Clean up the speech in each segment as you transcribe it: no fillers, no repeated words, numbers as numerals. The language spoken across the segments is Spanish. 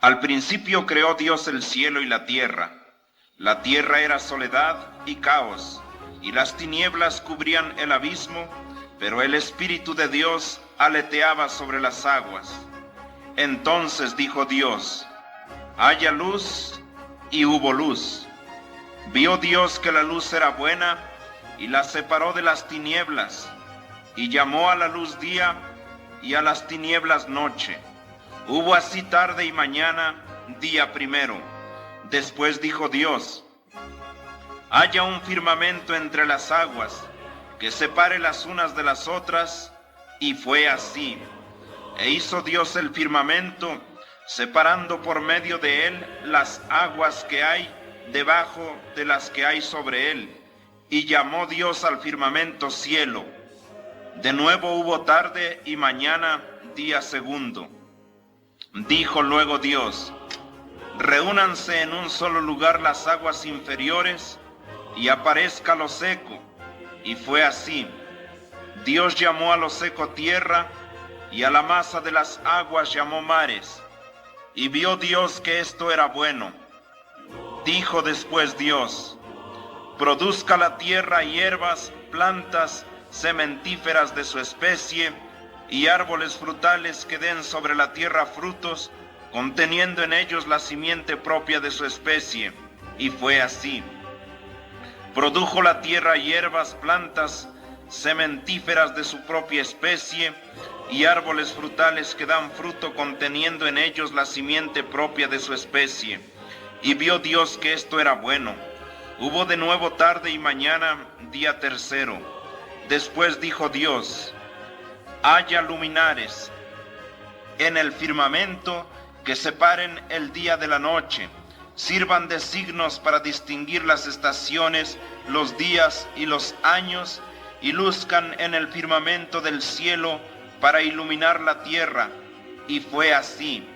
Al principio creó Dios el cielo y la tierra. La tierra era soledad y caos, y las tinieblas cubrían el abismo, pero el Espíritu de Dios aleteaba sobre las aguas. Entonces dijo Dios: haya luz, y hubo luz. Vio Dios que la luz era buena, y la separó de las tinieblas, y llamó a la luz día, y a las tinieblas noche. Hubo así tarde y mañana, día primero. Después dijo Dios: haya un firmamento entre las aguas, que separe las unas de las otras, y fue así. E hizo Dios el firmamento, separando por medio de él las aguas que hay debajo de las que hay sobre él, y llamó Dios al firmamento cielo. De nuevo hubo tarde y mañana, día segundo. Dijo luego Dios: reúnanse en un solo lugar las aguas inferiores, y aparezca lo seco. Y fue así. Dios llamó a lo seco tierra, y a la masa de las aguas llamó mares. Y vio Dios que esto era bueno. Dijo después Dios: produzca la tierra hierbas, plantas sementíferas de su especie, y árboles frutales que den sobre la tierra frutos, conteniendo en ellos la simiente propia de su especie. Y fue así. Produjo la tierra hierbas, plantas sementíferas de su propia especie, y árboles frutales que dan fruto conteniendo en ellos la simiente propia de su especie. Y vio Dios que esto era bueno. Hubo de nuevo tarde y mañana, día tercero. Después dijo Dios: haya luminares en el firmamento que separen el día de la noche, sirvan de signos para distinguir las estaciones, los días y los años, y luzcan en el firmamento del cielo para iluminar la tierra. Y fue así.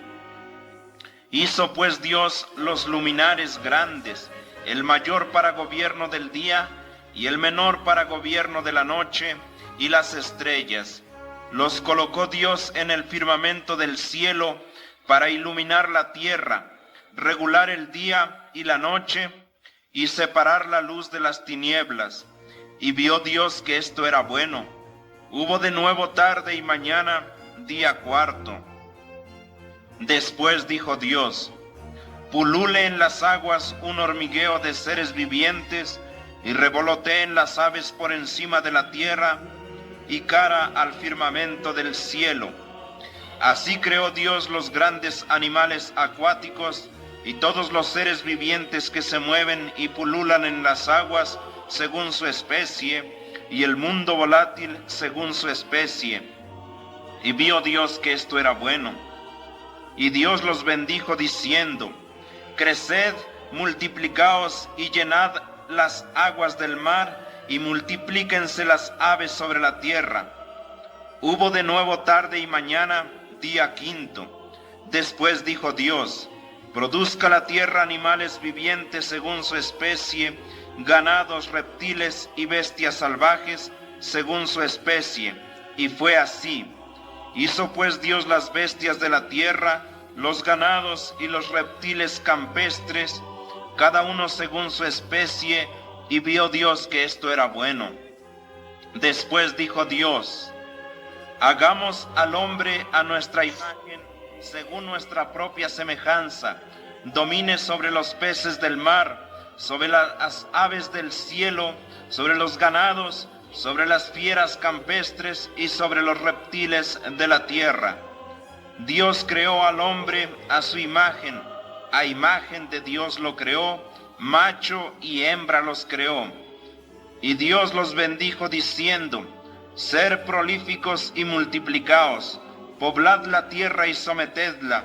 Hizo pues Dios los luminares grandes, el mayor para gobierno del día y el menor para gobierno de la noche, y las estrellas. Los colocó Dios en el firmamento del cielo para iluminar la tierra, regular el día y la noche, y separar la luz de las tinieblas. Y vio Dios que esto era bueno. Hubo de nuevo tarde y mañana, día cuarto. Después dijo Dios: pulule en las aguas un hormigueo de seres vivientes, y revoloteen las aves por encima de la tierra, y cara al firmamento del cielo. Así creó Dios los grandes animales acuáticos, y todos los seres vivientes que se mueven y pululan en las aguas según su especie, y el mundo volátil según su especie. Y vio Dios que esto era bueno. Y Dios los bendijo diciendo: creced, multiplicaos y llenad las aguas del mar, y multiplíquense las aves sobre la tierra. Hubo de nuevo tarde y mañana, día quinto. Después dijo Dios: produzca la tierra animales vivientes según su especie, ganados, reptiles y bestias salvajes según su especie. Y fue así. Hizo pues Dios las bestias de la tierra, los ganados y los reptiles campestres, cada uno según su especie, y vio Dios que esto era bueno. Después dijo Dios: hagamos al hombre a nuestra imagen, según nuestra propia semejanza, domine sobre los peces del mar, sobre las aves del cielo, sobre los ganados, sobre las fieras campestres y sobre los reptiles de la tierra. Dios creó al hombre a su imagen, a imagen de Dios lo creó, macho y hembra los creó. Y Dios los bendijo diciendo: ser prolíficos y multiplicaos, poblad la tierra y sometedla,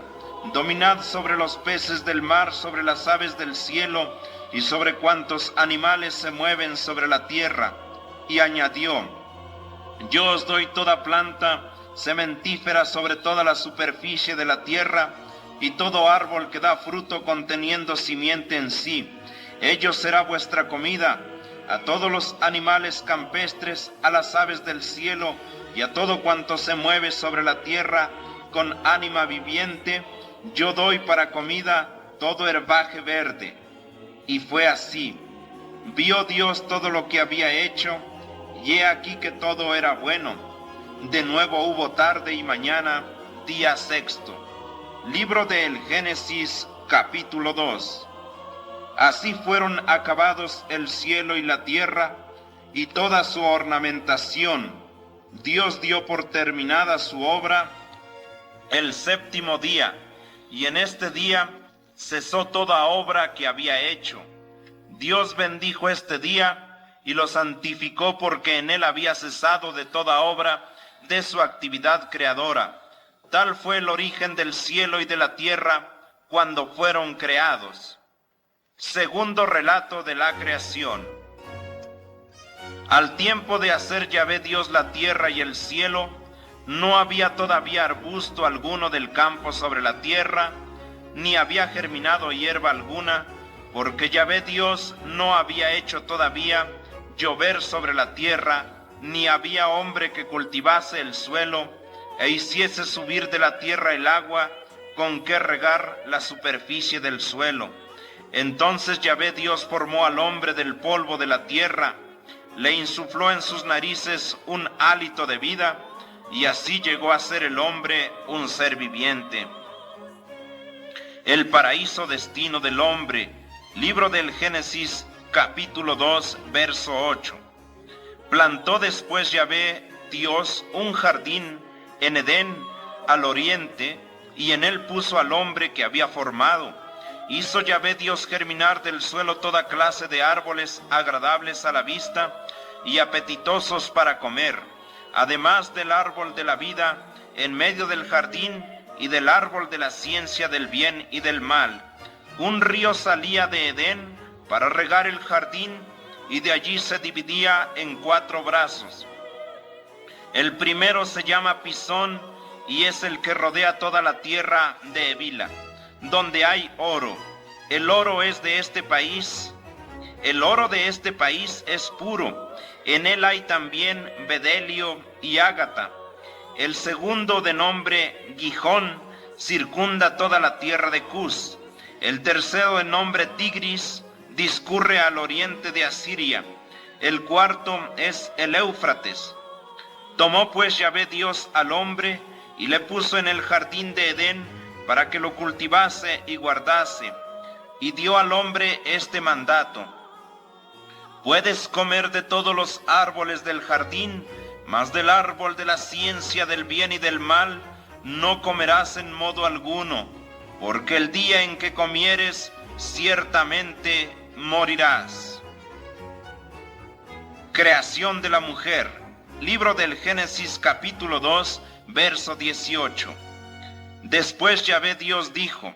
dominad sobre los peces del mar, sobre las aves del cielo, y sobre cuantos animales se mueven sobre la tierra. Y añadió: yo os doy toda planta sementífera sobre toda la superficie de la tierra, y todo árbol que da fruto conteniendo simiente en sí. Ello será vuestra comida. A todos los animales campestres, a las aves del cielo, y a todo cuanto se mueve sobre la tierra con ánima viviente, yo doy para comida todo herbaje verde. Y fue así. Vio Dios todo lo que había hecho, y he aquí que todo era bueno. De nuevo hubo tarde y mañana, día sexto. Libro del Génesis, capítulo 2. Así fueron acabados el cielo y la tierra, y toda su ornamentación. Dios dio por terminada su obra el séptimo día, y en este día cesó toda obra que había hecho. Dios bendijo este día y lo santificó, porque en él había cesado de toda obra de su actividad creadora. Tal fue el origen del cielo y de la tierra cuando fueron creados. Segundo relato de la creación. Al tiempo de hacer Yahvé Dios la tierra y el cielo, no había todavía arbusto alguno del campo sobre la tierra, ni había germinado hierba alguna, porque Yahvé Dios no había hecho todavía llover sobre la tierra, ni había hombre que cultivase el suelo, e hiciese subir de la tierra el agua con que regar la superficie del suelo. Entonces Yahvé Dios formó al hombre del polvo de la tierra, le insufló en sus narices un hálito de vida, y así llegó a ser el hombre un ser viviente. El paraíso destino del hombre. Libro del Génesis, capítulo 2, verso 8. Plantó después Yahvé Dios un jardín en Edén al oriente, y en él puso al hombre que había formado. Hizo Yahvé Dios germinar del suelo toda clase de árboles agradables a la vista y apetitosos para comer, además del árbol de la vida en medio del jardín y del árbol de la ciencia del bien y del mal. Un río salía de Edén para regar el jardín, y de allí se dividía en 4 brazos. El primero se llama Pisón, y es el que rodea toda la tierra de Evila, donde hay oro. El oro es de este país. El oro de este país es puro. En él hay también bedelio y ágata. El segundo, de nombre Gijón, circunda toda la tierra de Cus. El tercero, de nombre Tigris, discurre al oriente de Asiria. El cuarto es el Éufrates. Tomó pues Yahvé Dios al hombre y le puso en el jardín de Edén para que lo cultivase y guardase, y dio al hombre este mandato: puedes comer de todos los árboles del jardín, mas del árbol de la ciencia del bien y del mal no comerás en modo alguno, porque el día en que comieres ciertamente morirás. Creación de la mujer. Libro del Génesis, capítulo 2, verso 18. Después Yahvé Dios dijo: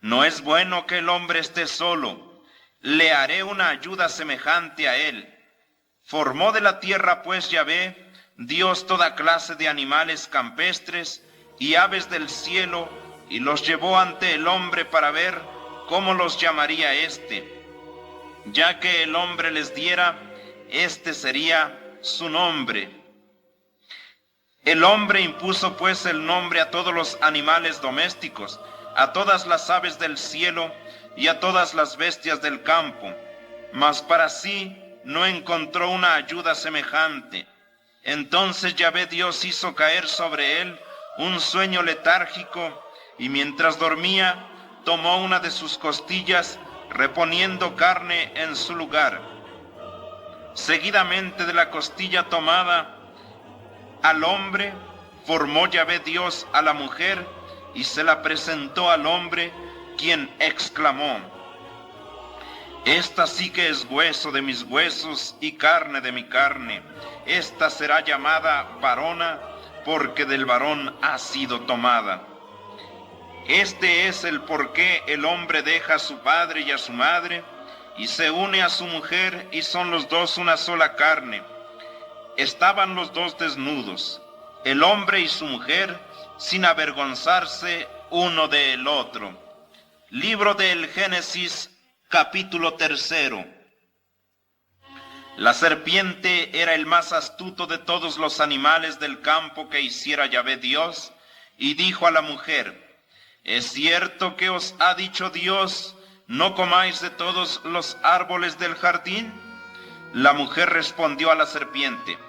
no es bueno que el hombre esté solo, le haré una ayuda semejante a él. Formó de la tierra pues Yahvé Dios toda clase de animales campestres y aves del cielo, y los llevó ante el hombre para ver cómo los llamaría éste. Ya que el hombre les diera, este sería su nombre. El hombre impuso pues el nombre a todos los animales domésticos, a todas las aves del cielo y a todas las bestias del campo, mas para sí no encontró una ayuda semejante. Entonces Yahvé Dios hizo caer sobre él un sueño letárgico, y mientras dormía tomó una de sus costillas, reponiendo carne en su lugar. Seguidamente de la costilla tomada al hombre, formó Yahvé Dios a la mujer y se la presentó al hombre, quien exclamó: esta sí que es hueso de mis huesos y carne de mi carne. Esta será llamada varona, porque del varón ha sido tomada. Este es el por qué el hombre deja a su padre y a su madre, y se une a su mujer, y son los dos una sola carne. Estaban los dos desnudos, el hombre y su mujer, sin avergonzarse uno del otro. Libro del Génesis, capítulo 3. La serpiente era el más astuto de todos los animales del campo que hiciera Yahvé Dios, y dijo a la mujer: ¿Es cierto que os ha dicho Dios, no comáis de todos los árboles del jardín? La mujer respondió a la serpiente: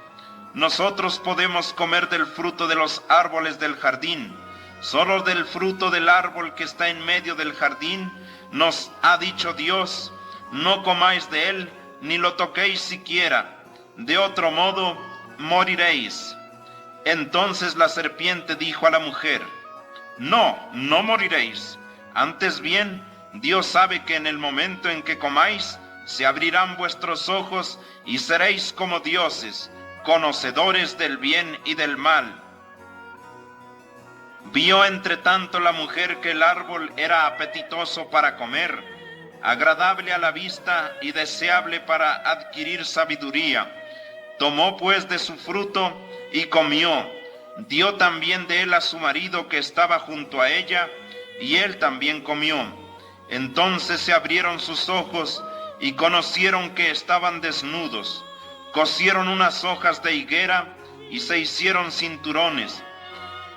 nosotros podemos comer del fruto de los árboles del jardín, solo del fruto del árbol que está en medio del jardín nos ha dicho Dios, no comáis de él, ni lo toquéis siquiera, de otro modo moriréis. Entonces la serpiente dijo a la mujer: no, no moriréis. Antes bien, Dios sabe que en el momento en que comáis, se abrirán vuestros ojos y seréis como dioses, conocedores del bien y del mal. Vio entre tanto la mujer que el árbol era apetitoso para comer, agradable a la vista y deseable para adquirir sabiduría. Tomó pues de su fruto y comió. Dio también de él a su marido que estaba junto a ella, y él también comió. Entonces se abrieron sus ojos y conocieron que estaban desnudos. Cosieron unas hojas de higuera y se hicieron cinturones.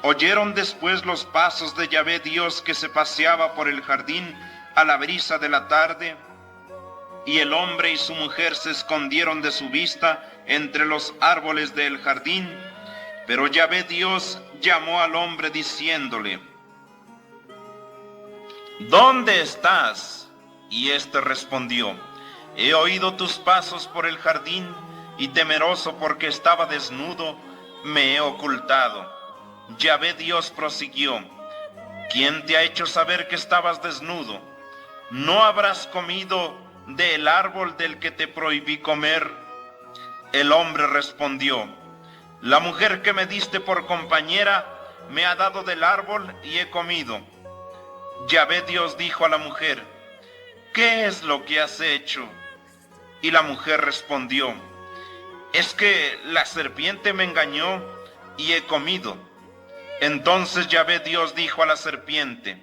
Oyeron después los pasos de Yahvé Dios que se paseaba por el jardín a la brisa de la tarde, y el hombre y su mujer se escondieron de su vista entre los árboles del jardín. Pero Yahvé Dios llamó al hombre diciéndole: ¿dónde estás? Y éste respondió: he oído tus pasos por el jardín, y temeroso porque estaba desnudo, me he ocultado. Yahvé Dios prosiguió: ¿quién te ha hecho saber que estabas desnudo? ¿No habrás comido del árbol del que te prohibí comer? El hombre respondió: la mujer que me diste por compañera me ha dado del árbol y he comido. Yahvé Dios dijo a la mujer: ¿qué es lo que has hecho? Y la mujer respondió: es que la serpiente me engañó y he comido. Entonces Yahvé Dios dijo a la serpiente: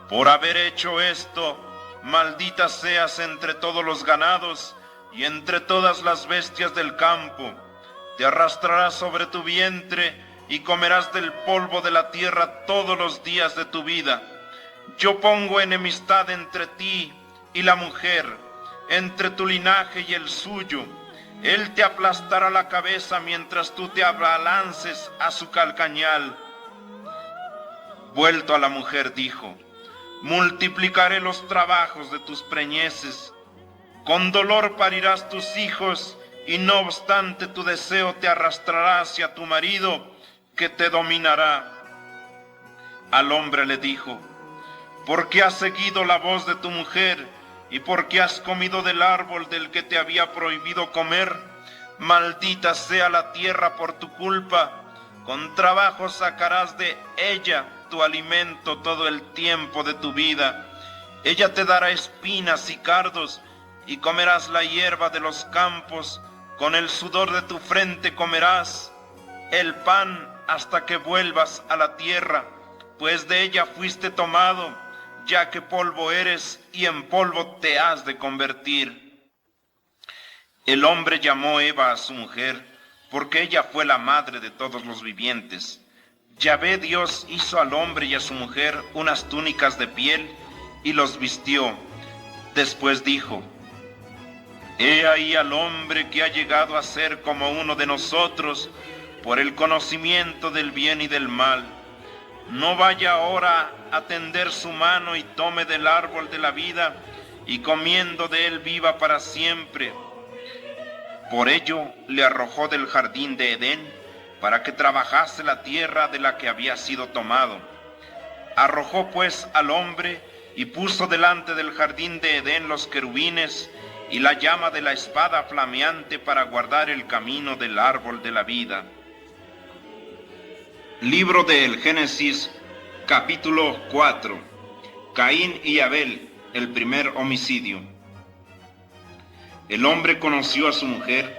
por haber hecho esto, maldita seas entre todos los ganados y entre todas las bestias del campo. Te arrastrarás sobre tu vientre y comerás del polvo de la tierra todos los días de tu vida. Yo pongo enemistad entre ti y la mujer, entre tu linaje y el suyo. Él te aplastará la cabeza mientras tú te abalances a su calcañal. Vuelto a la mujer dijo: multiplicaré los trabajos de tus preñeces. Con dolor parirás tus hijos, y no obstante tu deseo te arrastrará hacia tu marido, que te dominará. Al hombre le dijo: ¿por qué has seguido la voz de tu mujer, y por qué has comido del árbol del que te había prohibido comer? Maldita sea la tierra por tu culpa, con trabajo sacarás de ella tu alimento todo el tiempo de tu vida. Ella te dará espinas y cardos, y comerás la hierba de los campos. Con el sudor de tu frente comerás el pan hasta que vuelvas a la tierra, pues de ella fuiste tomado, ya que polvo eres y en polvo te has de convertir. El hombre llamó Eva a su mujer, porque ella fue la madre de todos los vivientes. Yahvé Dios hizo al hombre y a su mujer unas túnicas de piel y los vistió. Después dijo: he ahí al hombre que ha llegado a ser como uno de nosotros por el conocimiento del bien y del mal. No vaya ahora a tender su mano y tome del árbol de la vida, y comiendo de él viva para siempre. Por ello le arrojó del jardín de Edén, para que trabajase la tierra de la que había sido tomado. Arrojó pues al hombre y puso delante del jardín de Edén los querubines y la llama de la espada flameante para guardar el camino del árbol de la vida. Libro del Génesis, capítulo 4. Caín y Abel, el primer homicidio. El hombre conoció a su mujer,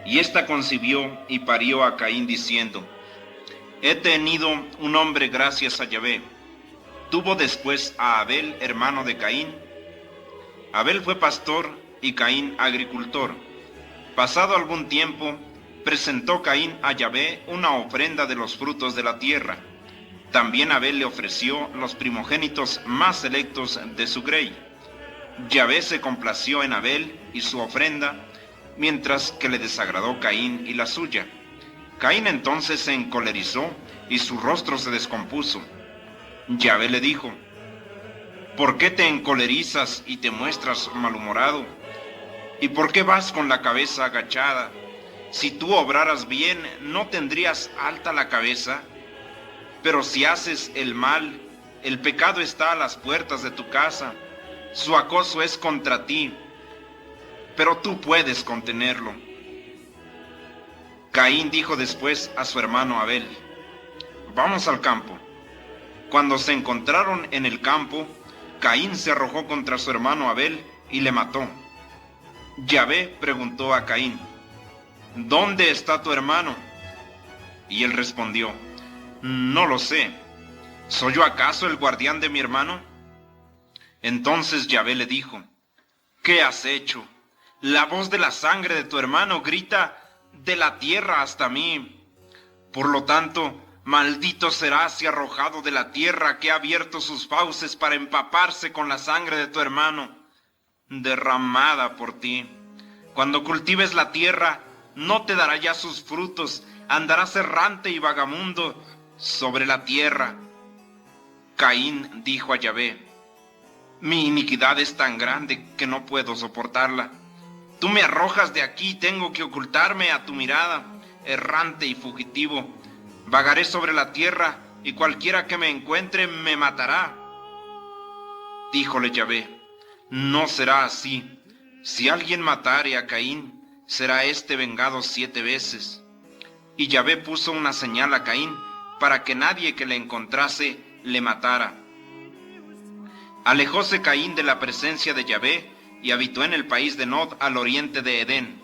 y ésta concibió y parió a Caín, diciendo: he tenido un hombre gracias a Yahvé. Tuvo después a Abel, hermano de Caín. Abel fue pastor y Caín agricultor. Pasado algún tiempo, presentó Caín a Yahvé una ofrenda de los frutos de la tierra. También Abel le ofreció los primogénitos más selectos de su grey. Yahvé se complació en Abel y su ofrenda, mientras que le desagradó Caín y la suya. Caín entonces se encolerizó y su rostro se descompuso. Yahvé le dijo: ¿por qué te encolerizas y te muestras malhumorado? ¿Y por qué vas con la cabeza agachada? Si tú obraras bien, ¿no tendrías alta la cabeza? Pero si haces el mal, el pecado está a las puertas de tu casa. Su acoso es contra ti, pero tú puedes contenerlo. Caín dijo después a su hermano Abel: vamos al campo. Cuando se encontraron en el campo, Caín se arrojó contra su hermano Abel y le mató. Yahvé preguntó a Caín: ¿dónde está tu hermano? Y él respondió: no lo sé. ¿Soy yo acaso el guardián de mi hermano? Entonces Yahvé le dijo: ¿qué has hecho? La voz de la sangre de tu hermano grita de la tierra hasta mí. Por lo tanto, maldito serás y arrojado de la tierra, que ha abierto sus fauces para empaparse con la sangre de tu hermano, derramada por ti. Cuando cultives la tierra, no te dará ya sus frutos, andarás errante y vagamundo sobre la tierra. Caín dijo a Yahvé: mi iniquidad es tan grande que no puedo soportarla. Tú me arrojas de aquí y tengo que ocultarme a tu mirada, errante y fugitivo. Vagaré sobre la tierra y cualquiera que me encuentre me matará. Díjole Yahvé: no será así. Si alguien matare a Caín, será éste vengado 7 veces. Y Yahvé puso una señal a Caín para que nadie que le encontrase le matara. Alejóse Caín de la presencia de Yahvé y habitó en el país de Nod, al oriente de Edén.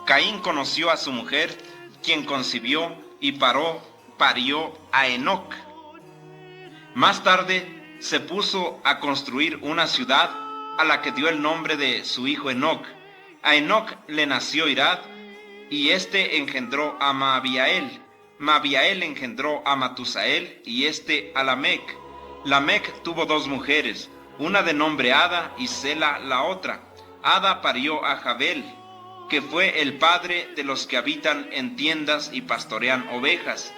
Caín conoció a su mujer, quien concibió y parió a Enoc. Más tarde se puso a construir una ciudad a la que dio el nombre de su hijo Enoc. A Enoc le nació Irad, y éste engendró a Maabiael. Maabiael engendró a Matusael, y éste a Lamec. Lamec tuvo 2 mujeres, una de nombre Ada y Sela la otra. Ada parió a Jabel, que fue el padre de los que habitan en tiendas y pastorean ovejas.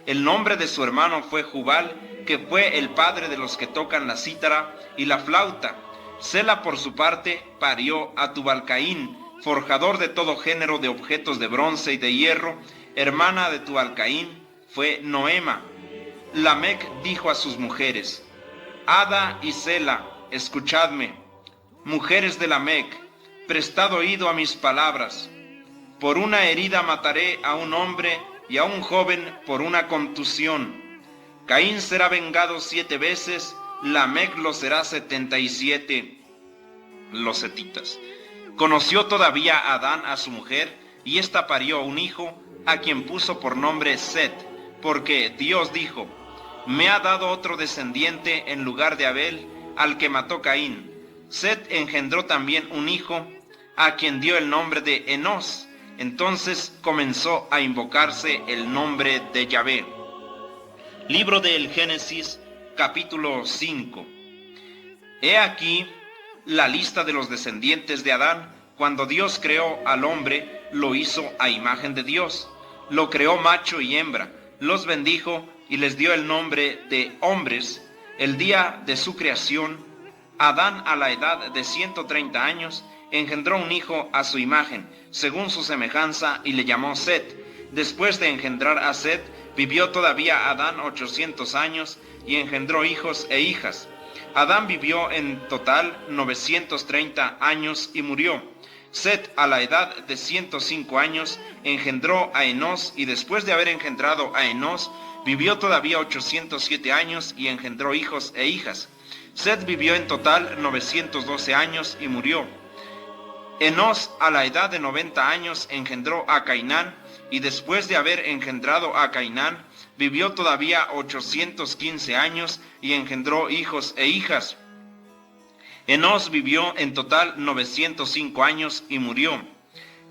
El nombre de su hermano fue Jubal, que fue el padre de los que tocan la cítara y la flauta. Sela, por su parte, parió a Tubalcaín, forjador de todo género de objetos de bronce y de hierro. Hermana de Tubalcaín fue Noema. Lamec dijo a sus mujeres: Ada y Sela, escuchadme. Mujeres de Lamec, prestad oído a mis palabras. Por una herida mataré a un hombre, y a un joven por una contusión. Caín será vengado 7 veces, Lamec lo será 77. Los hetitas. Conoció todavía Adán a su mujer, y ésta parió un hijo, a quien puso por nombre Set, porque Dios dijo: me ha dado otro descendiente en lugar de Abel, al que mató Caín. Set engendró también un hijo, a quien dio el nombre de Enos. Entonces comenzó a invocarse el nombre de Yahvé. Libro del Génesis, capítulo 5. He aquí la lista de los descendientes de Adán. Cuando Dios creó al hombre, lo hizo a imagen de Dios. Lo creó macho y hembra, los bendijo y les dio el nombre de hombres. El día de su creación, Adán, a la edad de 130 años, engendró un hijo a su imagen, según su semejanza, y le llamó Set. Después de engendrar a Set, vivió todavía Adán 800 años, y engendró hijos e hijas. Adán vivió en total 930 años y murió. Set, a la edad de 105 años, engendró a Enos, y después de haber engendrado a Enos, vivió todavía 807 años y engendró hijos e hijas. Set vivió en total 912 años y murió. Enos, a la edad de 90 años, engendró a Cainán, y después de haber engendrado a Cainán, vivió todavía 815 años y engendró hijos e hijas. Enos vivió en total 905 años y murió.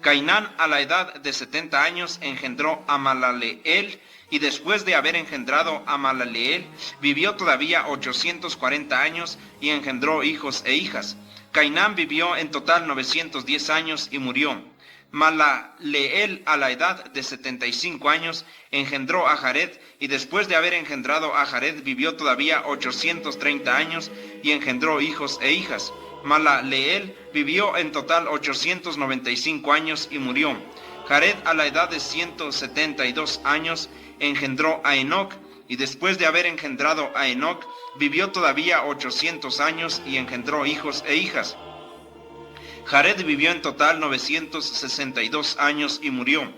Cainán, a la edad de 70 años, engendró a Malaleel, y después de haber engendrado a Mahalaleel, vivió todavía 840 años y engendró hijos e hijas. Cainán vivió en total 910 años y murió. Mahalaleel, a la edad de 75 años, engendró a Jared, y después de haber engendrado a Jared, vivió todavía 830 años y engendró hijos e hijas. Mahalaleel vivió en total 895 años y murió. Jared, a la edad de 172 años, engendró a Enoc, y después de haber engendrado a Enoc, vivió todavía 800 años y engendró hijos e hijas. Jared vivió en total 962 años y murió.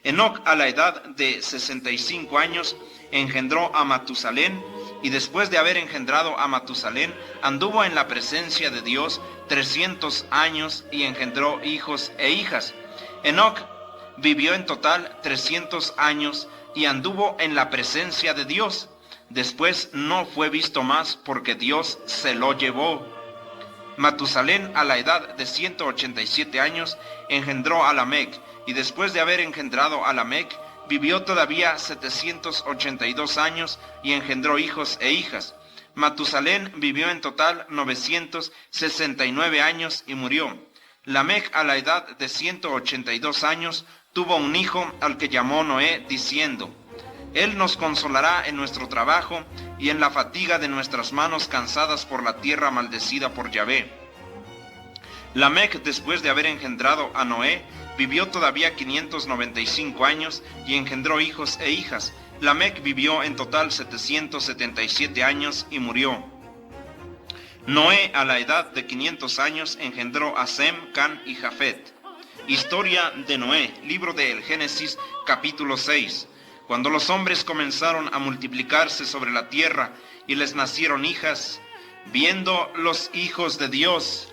Enoc, a la edad de 65 años, engendró a Matusalén, y después de haber engendrado a Matusalén, anduvo en la presencia de Dios 300 años y engendró hijos e hijas. Enoc vivió en total 300 años y anduvo en la presencia de Dios. Después no fue visto más porque Dios se lo llevó. Matusalén, a la edad de 187 años, engendró a Lamec, y después de haber engendrado a Lamec, vivió todavía 782 años y engendró hijos e hijas. Matusalén vivió en total 969 años y murió. Lamec, a la edad de 182 años, tuvo un hijo al que llamó Noé, diciendo: Él nos consolará en nuestro trabajo y en la fatiga de nuestras manos cansadas por la tierra maldecida por Yahvé. Lamec, después de haber engendrado a Noé, vivió todavía 595 años y engendró hijos e hijas. Lamec vivió en total 777 años y murió. Noé, a la edad de 500 años, engendró a Sem, Can y Jafet. Historia de Noé, libro del Génesis, capítulo 6. Cuando los hombres comenzaron a multiplicarse sobre la tierra y les nacieron hijas, viendo los hijos de Dios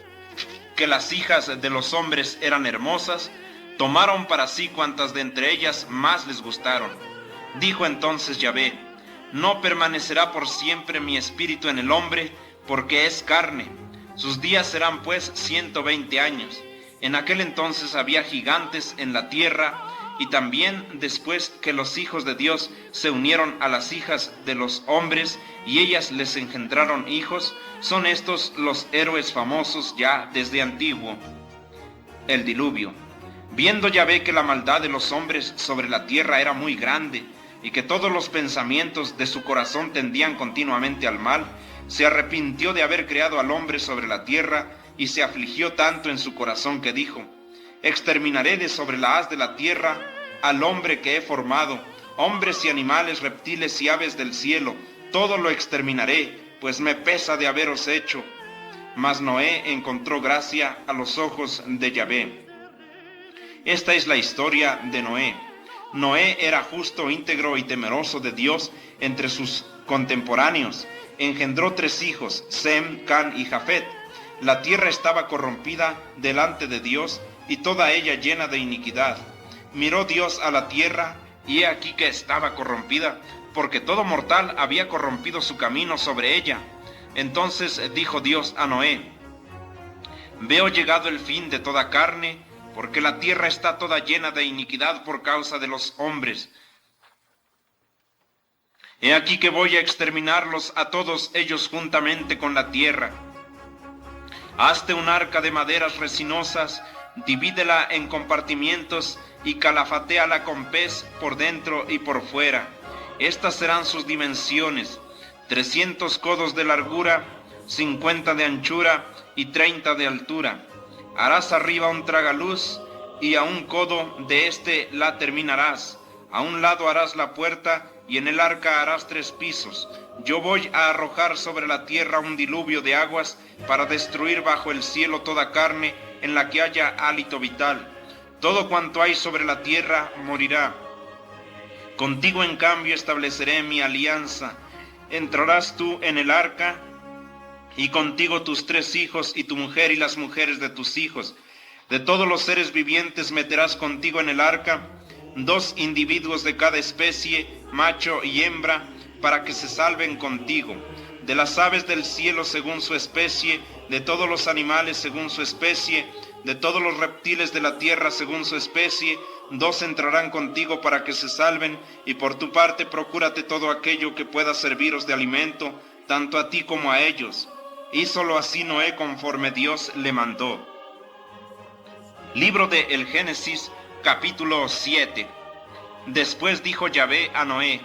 que las hijas de los hombres eran hermosas, tomaron para sí cuantas de entre ellas más les gustaron. Dijo entonces Yahvé: No permanecerá por siempre mi espíritu en el hombre, porque es carne. Sus días serán pues 120 años. En aquel entonces había gigantes en la tierra, y también después que los hijos de Dios se unieron a las hijas de los hombres, y ellas les engendraron hijos, son estos los héroes famosos ya desde antiguo. El diluvio. Viendo Yahvé que la maldad de los hombres sobre la tierra era muy grande, y que todos los pensamientos de su corazón tendían continuamente al mal, se arrepintió de haber creado al hombre sobre la tierra, y se afligió tanto en su corazón que dijo: Exterminaré de sobre la haz de la tierra al hombre que he formado, hombres y animales, reptiles y aves del cielo, todo lo exterminaré, pues me pesa de haberos hecho. Mas Noé encontró gracia a los ojos de Yahvé. Esta es la historia de Noé. Noé era justo, íntegro y temeroso de Dios entre sus contemporáneos. Engendró 3 hijos, Sem, Can y Jafet. La tierra estaba corrompida delante de Dios, y toda ella llena de iniquidad. Miró Dios a la tierra, y he aquí que estaba corrompida, porque todo mortal había corrompido su camino sobre ella. Entonces dijo Dios a Noé: Veo llegado el fin de toda carne, porque la tierra está toda llena de iniquidad por causa de los hombres. He aquí que voy a exterminarlos a todos ellos juntamente con la tierra. Hazte un arca de maderas resinosas, divídela en compartimientos y calafatéala con pez por dentro y por fuera. Estas serán sus dimensiones: 300 codos de largura, 50 de anchura y 30 de altura. Harás arriba un tragaluz, y a un codo de éste la terminarás. A un lado harás la puerta, y en el arca harás 3 pisos. Yo voy a arrojar sobre la tierra un diluvio de aguas para destruir bajo el cielo toda carne en la que haya hálito vital. Todo cuanto hay sobre la tierra morirá. Contigo en cambio estableceré mi alianza. Entrarás tú en el arca, y contigo tus 3 hijos y tu mujer y las mujeres de tus hijos. De todos los seres vivientes meterás contigo en el arca 2 individuos de cada especie, macho y hembra, para que se salven contigo. De las aves del cielo según su especie, de todos los animales según su especie, de todos los reptiles de la tierra según su especie, 2 entrarán contigo para que se salven, y por tu parte procúrate todo aquello que pueda serviros de alimento, tanto a ti como a ellos. Hízolo así Noé conforme Dios le mandó. Libro de El Génesis, capítulo 7. Después dijo Yahvé a Noé: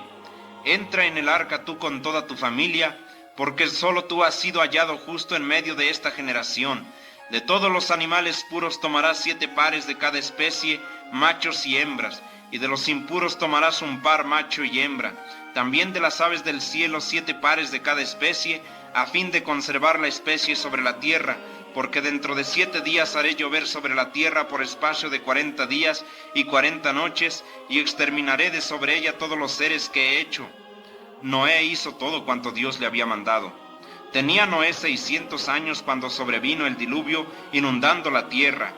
entra en el arca tú con toda tu familia, porque solo tú has sido hallado justo en medio de esta generación. De todos los animales puros tomarás 7 pares de cada especie, machos y hembras, y de los impuros tomarás un par macho y hembra. También de las aves del cielo 7 pares de cada especie, a fin de conservar la especie sobre la tierra, porque dentro de 7 días haré llover sobre la tierra por espacio de 40 días y 40 noches, y exterminaré de sobre ella todos los seres que he hecho. Noé hizo todo cuanto Dios le había mandado. Tenía Noé 600 años cuando sobrevino el diluvio, inundando la tierra.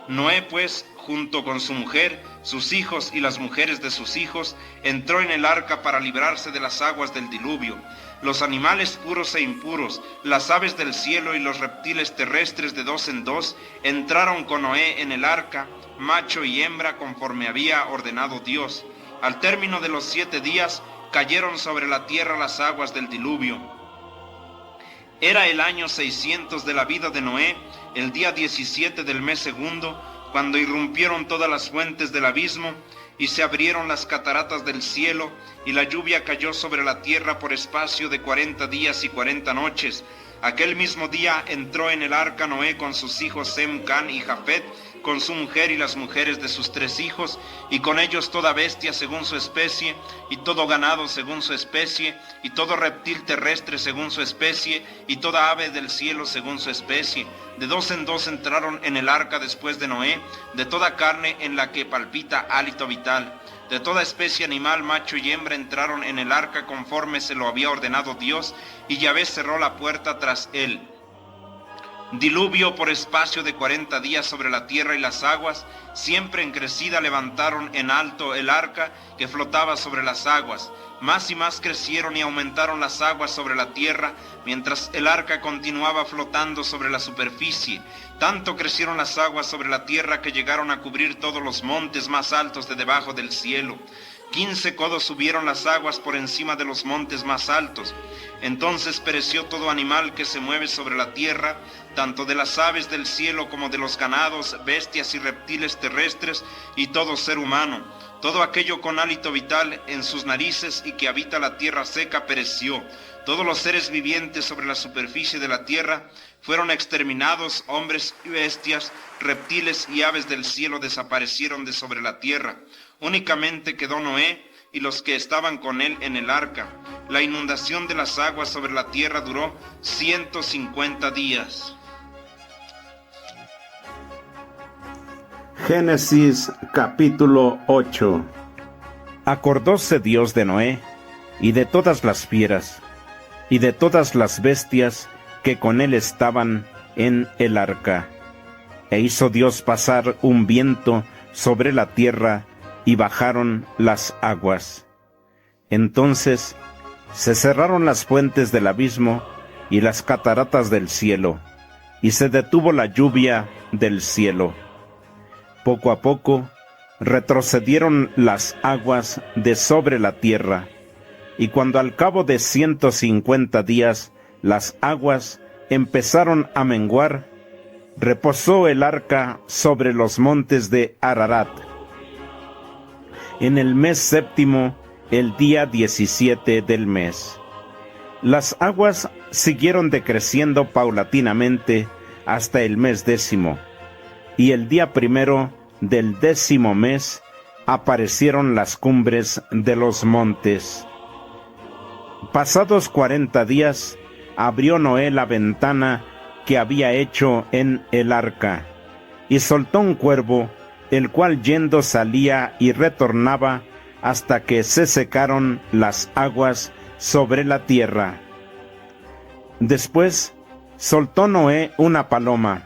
Noé, pues, junto con su mujer, sus hijos y las mujeres de sus hijos, entró en el arca para librarse de las aguas del diluvio. Los animales puros e impuros, las aves del cielo y los reptiles terrestres de 2 en 2, entraron con Noé en el arca, macho y hembra, conforme había ordenado Dios. Al término de los 7 días, cayeron sobre la tierra las aguas del diluvio. Era el año 600 de la vida de Noé, el día 17 del mes segundo, cuando irrumpieron todas las fuentes del abismo, y se abrieron las cataratas del cielo, y la lluvia cayó sobre la tierra por espacio de 40 días y 40 noches. Aquel mismo día entró en el arca Noé con sus hijos Sem, Can y Jafet, con su mujer y las mujeres de sus 3 hijos, y con ellos toda bestia según su especie, y todo ganado según su especie, y todo reptil terrestre según su especie, y toda ave del cielo según su especie. De 2 en 2 entraron en el arca después de Noé, de toda carne en la que palpita hálito vital. De toda especie animal, macho y hembra, entraron en el arca conforme se lo había ordenado Dios, y Yahvé cerró la puerta tras él. Diluvio por espacio de 40 días sobre la tierra, y las aguas, siempre encrecida, levantaron en alto el arca que flotaba sobre las aguas. Más y más crecieron y aumentaron las aguas sobre la tierra, mientras el arca continuaba flotando sobre la superficie. Tanto crecieron las aguas sobre la tierra que llegaron a cubrir todos los montes más altos de debajo del cielo. 15 codos subieron las aguas por encima de los montes más altos. Entonces pereció todo animal que se mueve sobre la tierra, tanto de las aves del cielo como de los ganados, bestias y reptiles terrestres, y todo ser humano. Todo aquello con hálito vital en sus narices y que habita la tierra seca pereció. Todos los seres vivientes sobre la superficie de la tierra fueron exterminados, hombres y bestias, reptiles y aves del cielo desaparecieron de sobre la tierra. Únicamente quedó Noé y los que estaban con él en el arca. La inundación de las aguas sobre la tierra duró 150 días. Génesis capítulo 8. Acordóse Dios de Noé, y de todas las fieras, y de todas las bestias que con él estaban en el arca. E hizo Dios pasar un viento sobre la tierra, y bajaron las aguas. Entonces se cerraron las fuentes del abismo y las cataratas del cielo, y se detuvo la lluvia del cielo. Poco a poco retrocedieron las aguas de sobre la tierra, y cuando al cabo de 150 días las aguas empezaron a menguar, reposó el arca sobre los montes de Ararat. En el mes séptimo, el día 17 del mes. Las aguas siguieron decreciendo paulatinamente hasta el mes 10, y el día 1 del 10º mes aparecieron las cumbres de los montes. Pasados 40 días, abrió Noé la ventana que había hecho en el arca, y soltó un cuervo, el cual yendo salía y retornaba hasta que se secaron las aguas sobre la tierra. Después soltó Noé una paloma,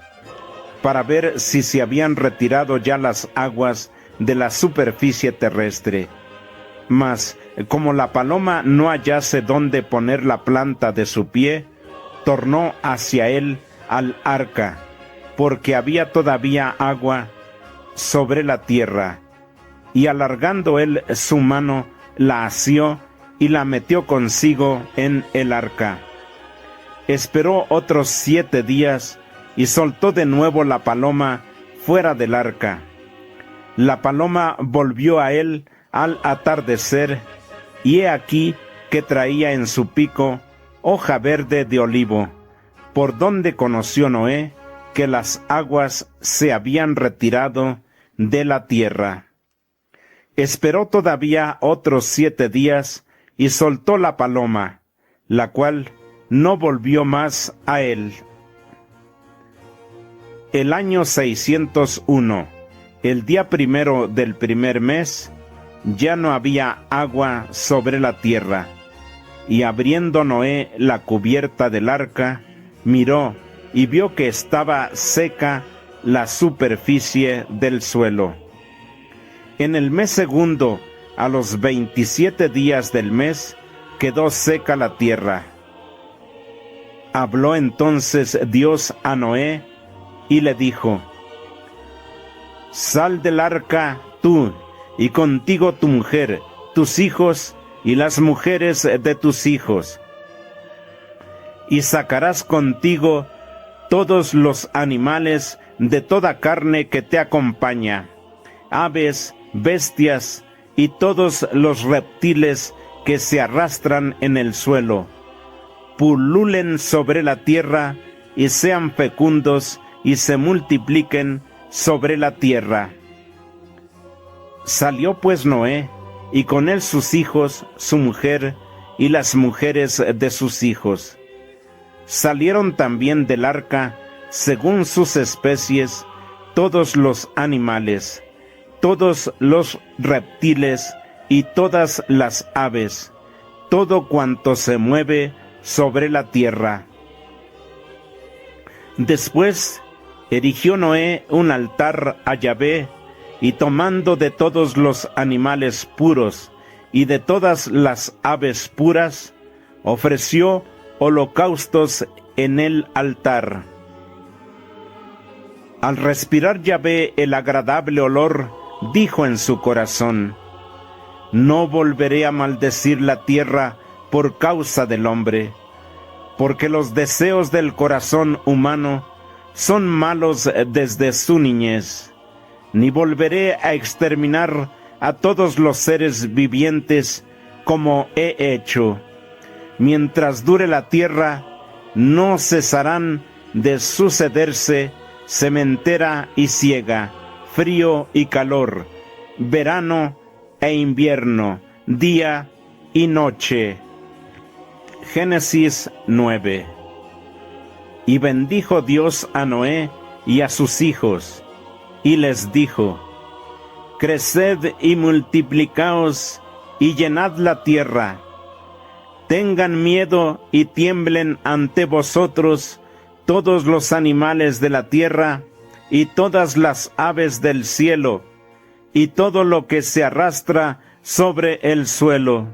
para ver si se habían retirado ya las aguas de la superficie terrestre. Mas, como la paloma no hallase dónde poner la planta de su pie, tornó hacia él al arca, porque había todavía agua sobre la tierra. y alargando él su mano, la asió y la metió consigo en el arca. Esperó otros 7 días y soltó de nuevo la paloma fuera del arca. La paloma volvió a él al atardecer, y he aquí que traía en su pico hoja verde de olivo, por donde conoció Noé que las aguas se habían retirado de la tierra. Esperó todavía otros 7 días y soltó la paloma, la cual no volvió más a él. El año 601, el día primero del primer mes, ya no había agua sobre la tierra, y abriendo Noé la cubierta del arca, miró y vio que estaba seca la superficie del suelo. En el mes segundo, a los 27 días del mes, quedó seca la tierra. Habló entonces Dios a Noé y le dijo: Sal del arca tú, y contigo tu mujer, tus hijos y las mujeres de tus hijos. Y sacarás contigo todos los animales de toda carne que te acompaña, aves, bestias y todos los reptiles que se arrastran en el suelo. Pululen sobre la tierra y sean fecundos y se multipliquen sobre la tierra. Salió pues Noé, y con él sus hijos, su mujer y las mujeres de sus hijos. Salieron también del arca, según sus especies, todos los animales, todos los reptiles y todas las aves, todo cuanto se mueve sobre la tierra. Después erigió Noé un altar a Yahvé, y tomando de todos los animales puros y de todas las aves puras, ofreció holocaustos en el altar. Al respirar Yahvé el agradable olor, dijo en su corazón: No volveré a maldecir la tierra por causa del hombre, porque los deseos del corazón humano son malos desde su niñez. Ni volveré a exterminar a todos los seres vivientes como he hecho. Mientras dure la tierra, no cesarán de sucederse sementera y siega, frío y calor, verano e invierno, día y noche. Génesis 9. Y bendijo Dios a Noé y a sus hijos, y les dijo: Creced y multiplicaos y llenad la tierra. Tengan miedo y tiemblen ante vosotros todos los animales de la tierra y todas las aves del cielo y todo lo que se arrastra sobre el suelo,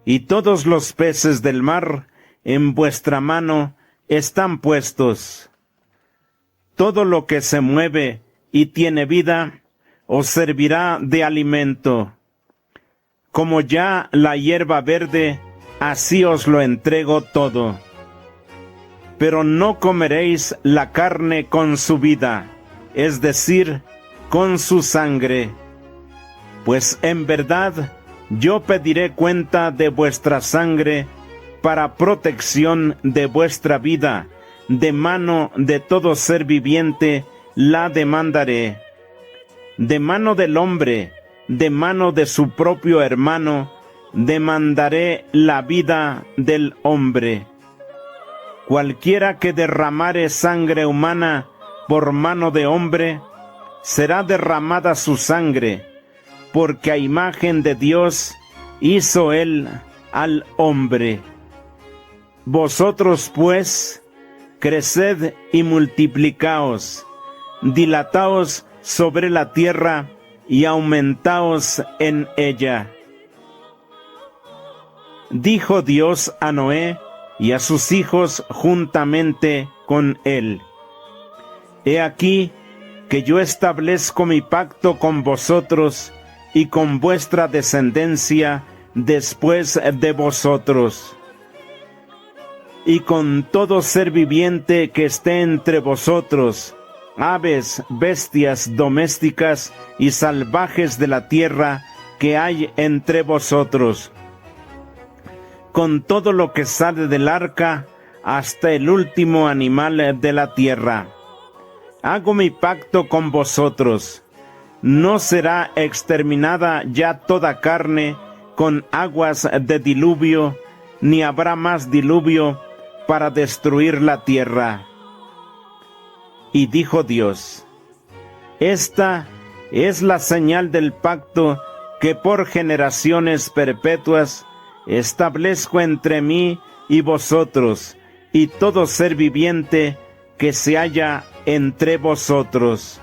y todos los peces del mar en vuestra mano están puestos. Todo lo que se mueve y tiene vida os servirá de alimento. Como ya la hierba verde, así os lo entrego todo. Pero no comeréis la carne con su vida, es decir, con su sangre. Pues en verdad yo pediré cuenta de vuestra sangre para protección de vuestra vida, de mano de todo ser viviente la demandaré. De mano del hombre, de mano de su propio hermano, demandaré la vida del hombre. Cualquiera que derramare sangre humana por mano de hombre, será derramada su sangre, porque a imagen de Dios hizo él al hombre. Vosotros pues, creced y multiplicaos, dilataos sobre la tierra y aumentaos en ella. Dijo Dios a Noé y a sus hijos juntamente con él: He aquí que yo establezco mi pacto con vosotros y con vuestra descendencia después de vosotros, y con todo ser viviente que esté entre vosotros, aves, bestias domésticas y salvajes de la tierra que hay entre vosotros, con todo lo que sale del arca, hasta el último animal de la tierra. Hago mi pacto con vosotros. No será exterminada ya toda carne con aguas de diluvio, ni habrá más diluvio para destruir la tierra. Y dijo Dios: Esta es la señal del pacto que por generaciones perpetuas establezco entre mí y vosotros, y todo ser viviente que se halla entre vosotros.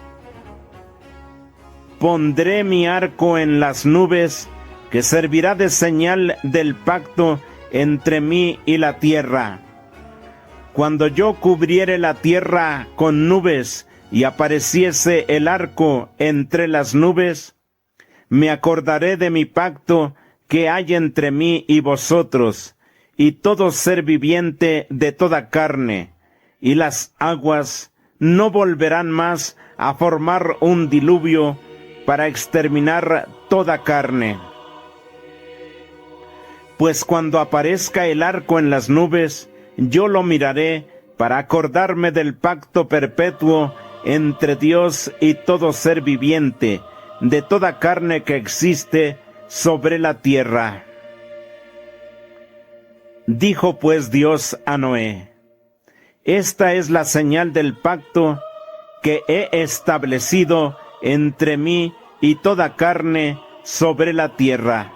Pondré mi arco en las nubes, que servirá de señal del pacto entre mí y la tierra. Cuando yo cubriere la tierra con nubes y apareciese el arco entre las nubes, me acordaré de mi pacto que hay entre mí y vosotros, y todo ser viviente de toda carne, y las aguas no volverán más a formar un diluvio para exterminar toda carne. Pues cuando aparezca el arco en las nubes, yo lo miraré para acordarme del pacto perpetuo entre Dios y todo ser viviente, de toda carne que existe sobre la tierra. Dijo pues Dios a Noé: Esta es la señal del pacto que he establecido entre mí y toda carne sobre la tierra.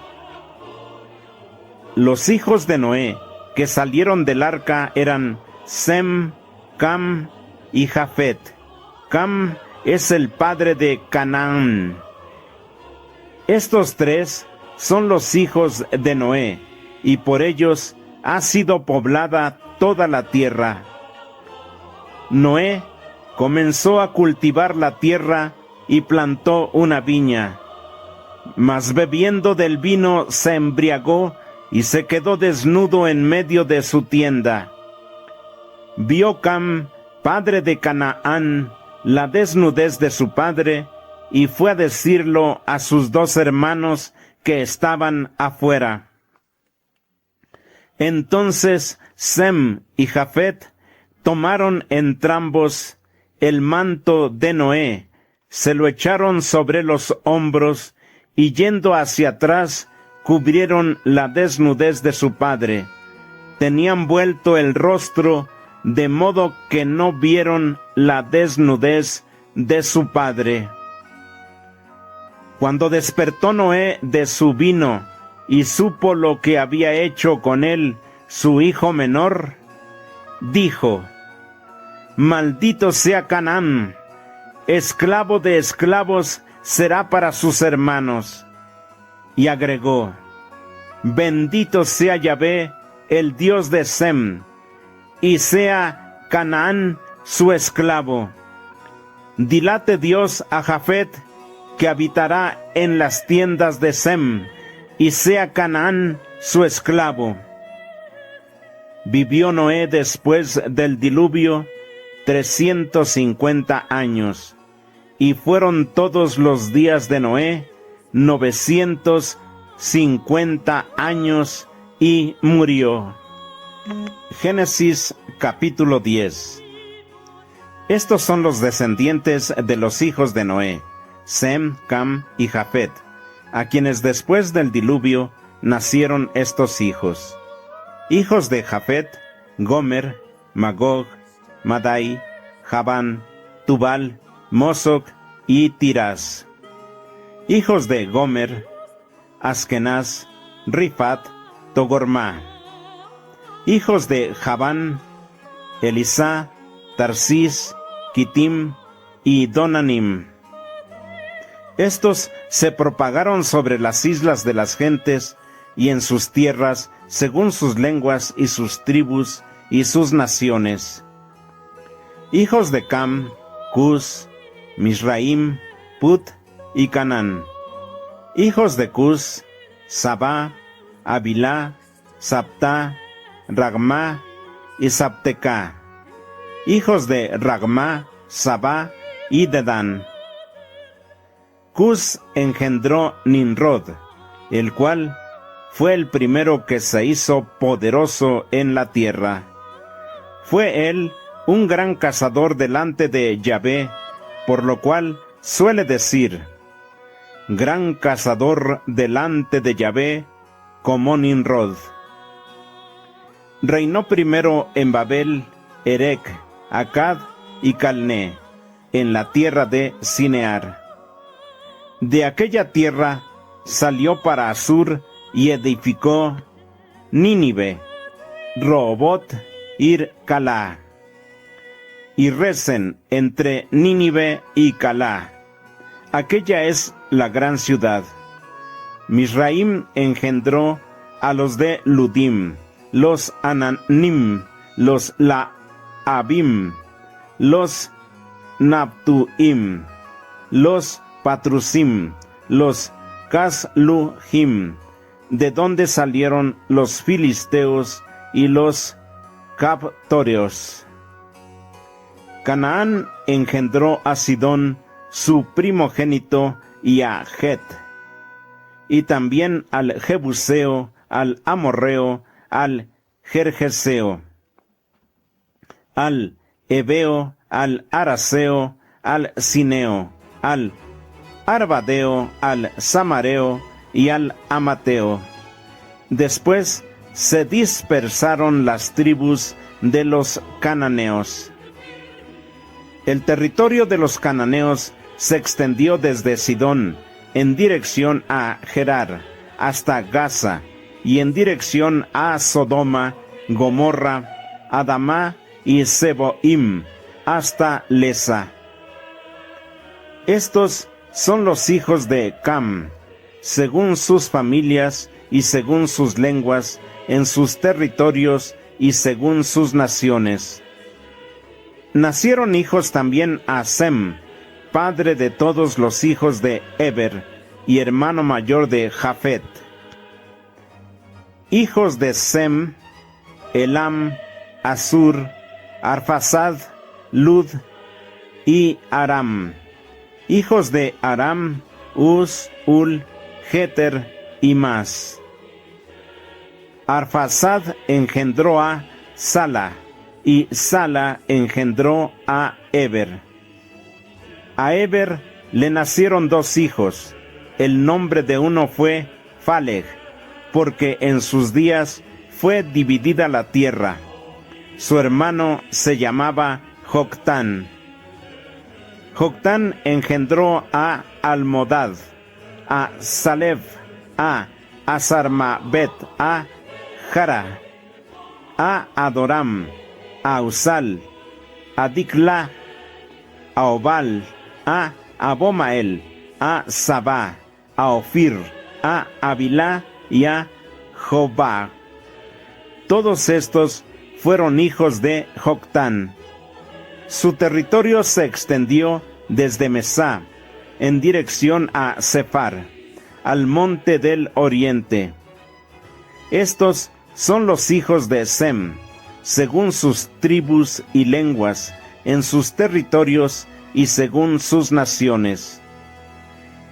Los hijos de Noé que salieron del arca eran Sem, Cam y Jafet. Cam es el padre de Canaán. Estos tres son los hijos de Noé, y por ellos ha sido poblada toda la tierra. Noé comenzó a cultivar la tierra y plantó una viña, mas bebiendo del vino se embriagó y se quedó desnudo en medio de su tienda. Vio Cam, padre de Canaán, la desnudez de su padre, y fue a decirlo a sus dos hermanos que estaban afuera. Entonces Sem y Jafet tomaron entrambos el manto de Noé, se lo echaron sobre los hombros, y yendo hacia atrás, cubrieron la desnudez de su padre. Tenían vuelto el rostro, de modo que no vieron la desnudez de su padre. Cuando despertó Noé de su vino, y supo lo que había hecho con él su hijo menor, dijo: Maldito sea Canaán, esclavo de esclavos será para sus hermanos. Y agregó: Bendito sea Yahvé, el Dios de Sem, y sea Canaán su esclavo. Dilate Dios a Jafet, que habitará en las tiendas de Sem, y sea Canaán su esclavo. Vivió Noé después del diluvio 350 años, y fueron todos los días de Noé 950 años, y murió. Génesis capítulo 10. Estos son los descendientes de los hijos de Noé, Sem, Cam y Jafet, a quienes después del diluvio nacieron estos hijos. Hijos de Jafet: Gomer, Magog, Madai, Javán, Tubal, Mosoc y Tirás. Hijos de Gomer: Askenaz, Rifat, Togormá. Hijos de Javán: Elisá, Tarsis, Kitim y Donanim. Estos se propagaron sobre las islas de las gentes y en sus tierras, según sus lenguas y sus tribus y sus naciones. Hijos de Cam: Cus, Misraim, Put y Canán. Hijos de Cus: Sabá, Avilá, Saptá, Ragmá y Saptecá. Hijos de Ragmá: Sabá y Dedán. Cus engendró Nimrod, el cual fue el primero que se hizo poderoso en la tierra. Fue él un gran cazador delante de Yahvé, por lo cual suele decir: gran cazador delante de Yahvé, como Nimrod. Reinó primero en Babel, Erec, Accad y Calné, en la tierra de Sinear. De aquella tierra salió para Asur y edificó Nínive, Rehobot, Ir Calá, y Resen entre Nínive y Calá. Aquella es la gran ciudad. Misraim engendró a los de Ludim, los Ananim, los Laabim, los Naptuim, los Patrusim, los Casluhim, de donde salieron los filisteos y los captoreos. Canaán engendró a Sidón, su primogénito, y a Het, y también al Jebuseo, al Amorreo, al Gergeseo, al Ebeo, al Araseo, al Sineo, al Arvadeo, al Samareo y al Amateo. Después se dispersaron las tribus de los cananeos. El territorio de los cananeos se extendió desde Sidón en dirección a Gerar hasta Gaza, y en dirección a Sodoma, Gomorra, Adamá y Seboim hasta Lesa. Estos son los hijos de Cam, según sus familias y según sus lenguas, en sus territorios y según sus naciones. Nacieron hijos también a Sem, padre de todos los hijos de Eber y hermano mayor de Jafet. Hijos de Sem: Elam, Asur, Arfaxad, Lud y Aram. Hijos de Aram: Uz, Ul, Jeter y Mas. Arfaxad engendró a Sala, y Sala engendró a Eber. A Eber le nacieron dos hijos. El nombre de uno fue Faleg, porque en sus días fue dividida la tierra. Su hermano se llamaba Joctán. Joctán engendró a Almodad, a Salev, a Asarmabet, a Jara, a Adoram, a Usal, a Dicla, a Obal, a Abomael, a Sabá, a Ofir, a Avilá y a Jobá. Todos estos fueron hijos de Joctán. Su territorio se extendió desde Mesá, en dirección a Sephar, al monte del oriente. Estos son los hijos de Sem, según sus tribus y lenguas, en sus territorios y según sus naciones.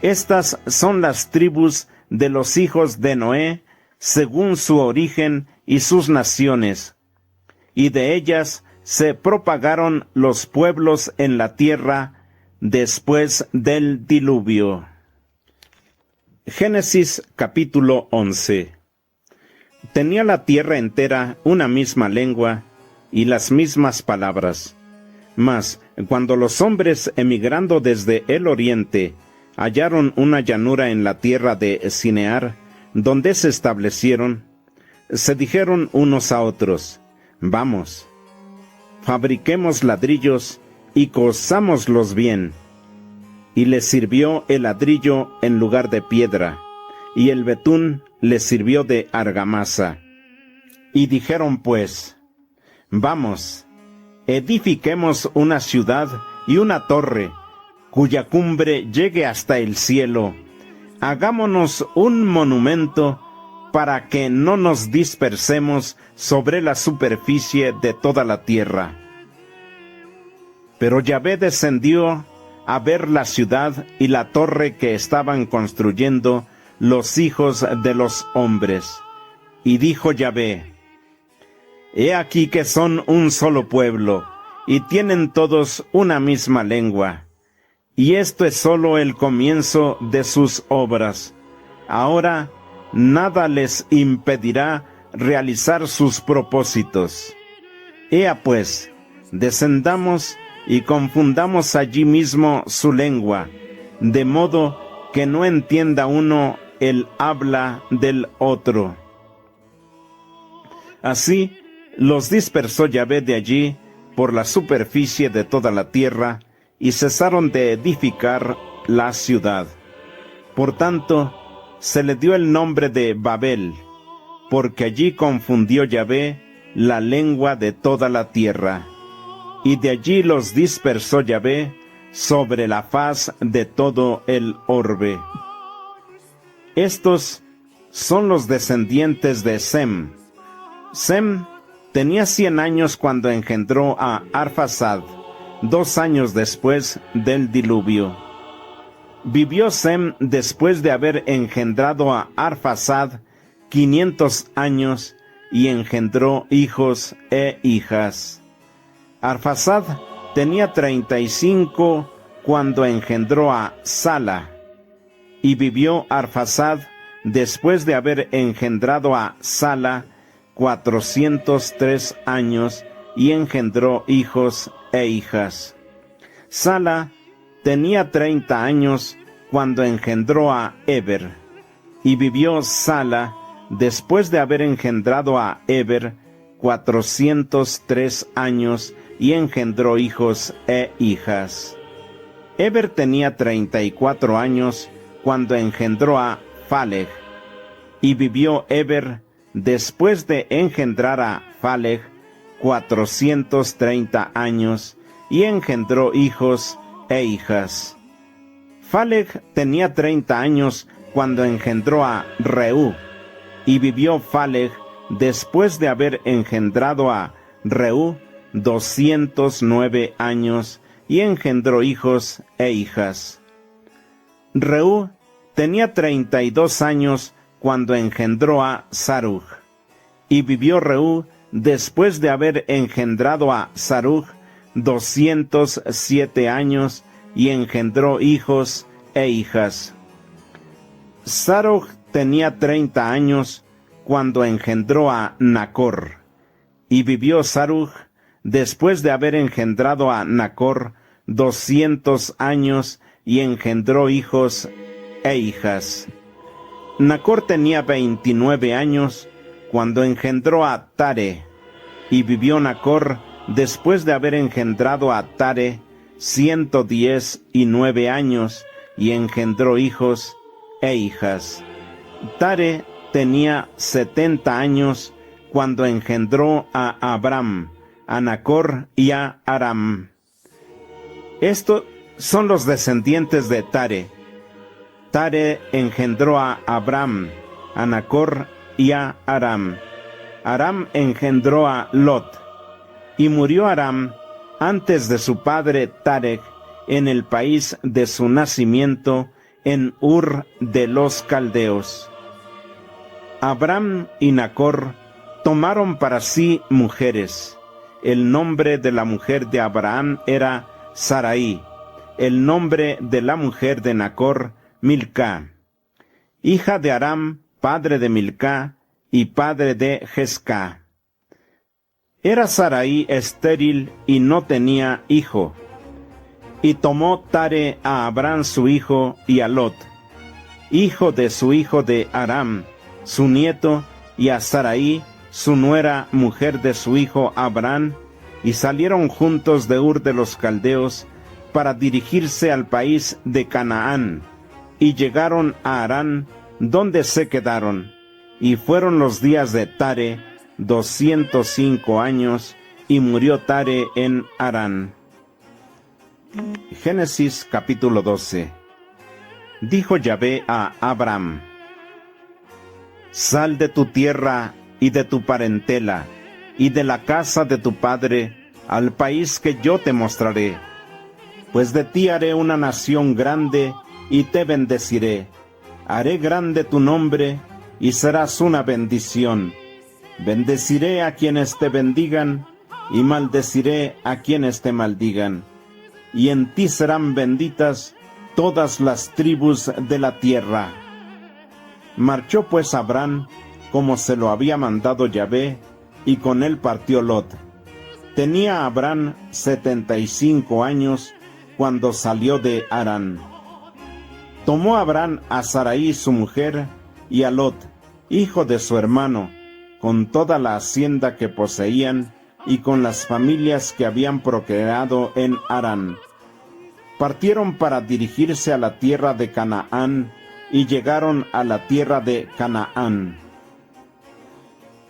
Estas son las tribus de los hijos de Noé, según su origen y sus naciones, y de ellas se propagaron los pueblos en la tierra después del diluvio. Génesis capítulo 11. Tenía la tierra entera una misma lengua y las mismas palabras. Mas cuando los hombres emigrando desde el oriente hallaron una llanura en la tierra de Sinear, donde se establecieron, se dijeron unos a otros: vamos, fabriquemos ladrillos y cozámoslos bien. Y les sirvió el ladrillo en lugar de piedra, y el betún les sirvió de argamasa. Y dijeron pues: vamos, edifiquemos una ciudad y una torre, cuya cumbre llegue hasta el cielo, hagámonos un monumento para que no nos dispersemos sobre la superficie de toda la tierra. Pero Yahvé descendió a ver la ciudad y la torre que estaban construyendo los hijos de los hombres. Y dijo Yahvé: He aquí que son un solo pueblo, y tienen todos una misma lengua. Y esto es solo el comienzo de sus obras. Ahora nada les impedirá realizar sus propósitos. Ea pues, descendamos y confundamos allí mismo su lengua, de modo que no entienda uno el habla del otro. Así los dispersó Yahvé de allí por la superficie de toda la tierra, y cesaron de edificar la ciudad. Por tanto, se le dio el nombre de Babel, porque allí confundió Yahvé la lengua de toda la tierra, y de allí los dispersó Yahvé sobre la faz de todo el orbe. Estos son los descendientes de Sem. Sem tenía 100 años cuando engendró a Arfaxad, 2 años después del diluvio. Vivió Sem después de haber engendrado a Arfaxad 500 años y engendró hijos e hijas. Arfaxad tenía 35 cuando engendró a Sala, y vivió Arfaxad después de haber engendrado a Sala 403 años y engendró hijos e hijas. Sala tenía 30 años cuando engendró a Eber, y vivió Sala después de haber engendrado a Eber 403 años y engendró hijos e hijas. Eber tenía 34 años cuando engendró a Phaleg, y vivió Eber después de engendrar a Phaleg 430 años y engendró hijos e hijas. Phaleg tenía 30 años cuando engendró a Reú, y vivió Phaleg después de haber engendrado a Reú 209 años y engendró hijos e hijas. Reú tenía 32 años cuando engendró a Sarug, y vivió Reú después de haber engendrado a Sarug 207 años y engendró hijos e hijas. Sarug tenía 30 años cuando engendró a Nacor, y vivió Sarug después de haber engendrado a Nacor 200 años y engendró hijos e hijas. Nacor tenía 29 años cuando engendró a Tare, y vivió Nacor después de haber engendrado a Tare 119 años y engendró hijos e hijas. Tare tenía 70 años cuando engendró a Abram, a Nacor y a Aram. Estos son los descendientes de Tare. Tare engendró a Abram, a Nacor y a Aram. Aram engendró a Lot, y murió Aram antes de su padre Tarec en el país de su nacimiento, en Ur de los Caldeos. Abram y Nacor tomaron para sí mujeres. El nombre de la mujer de Abraham era Sarai, el nombre de la mujer de Nacor, Milcá, hija de Aram, padre de Milcá y padre de Jescá. Era Sarai estéril y no tenía hijo. Y tomó Tare a Abraham su hijo y a Lot, hijo de su hijo de Aram, su nieto, y a Sarai, su nuera, mujer de su hijo Abraham, y salieron juntos de Ur de los Caldeos para dirigirse al país de Canaán, y llegaron a Harán, donde se quedaron, y fueron los días de Tare 205 años, y murió Tare en Harán. Génesis capítulo 12. dijo Yahvé a Abram: Sal de tu tierra y de tu parentela, y de la casa de tu padre, al país que yo te mostraré. Pues de ti haré una nación grande, y te bendeciré. Haré grande tu nombre, y serás una bendición. Bendeciré a quienes te bendigan, y maldeciré a quienes te maldigan. Y en ti serán benditas todas las tribus de la tierra. Marchó pues Abraham, como se lo había mandado Yahvé, y con él partió Lot. Tenía Abraham 75 años cuando salió de Harán. Tomó Abraham a Sarai su mujer, y a Lot, hijo de su hermano, con toda la hacienda que poseían, y con las familias que habían procreado en Harán. Partieron para dirigirse a la tierra de Canaán, y llegaron a la tierra de Canaán.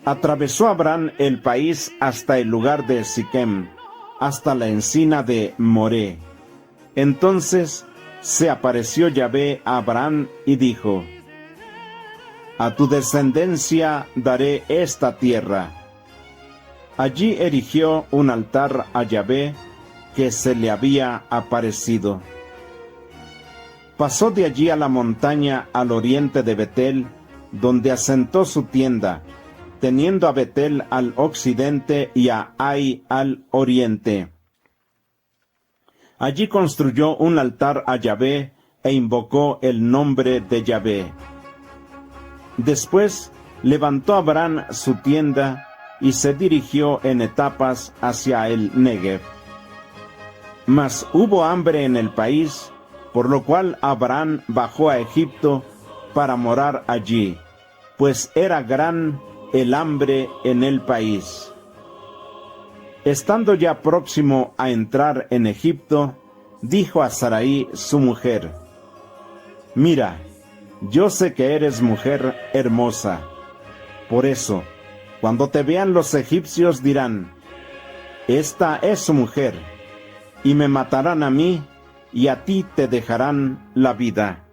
Atravesó Abraham el país hasta el lugar de Siquem, hasta la encina de Moré. Entonces se apareció Yahvé a Abraham y dijo: A tu descendencia daré esta tierra. Allí erigió un altar a Yahvé que se le había aparecido. Pasó de allí a la montaña al oriente de Betel, donde asentó su tienda, teniendo a Betel al occidente y a Ai al oriente. Allí construyó un altar a Yahvé e invocó el nombre de Yahvé. Después levantó Abraham su tienda y se dirigió en etapas hacia el Negev. Mas hubo hambre en el país, por lo cual Abraham bajó a Egipto para morar allí, pues era gran el hambre en el país. Estando ya próximo a entrar en Egipto, dijo a Sarai su mujer: Mira, yo sé que eres mujer hermosa. Por eso, cuando te vean los egipcios dirán: Esta es su mujer, y me matarán a mí, y a ti te dejarán la vida.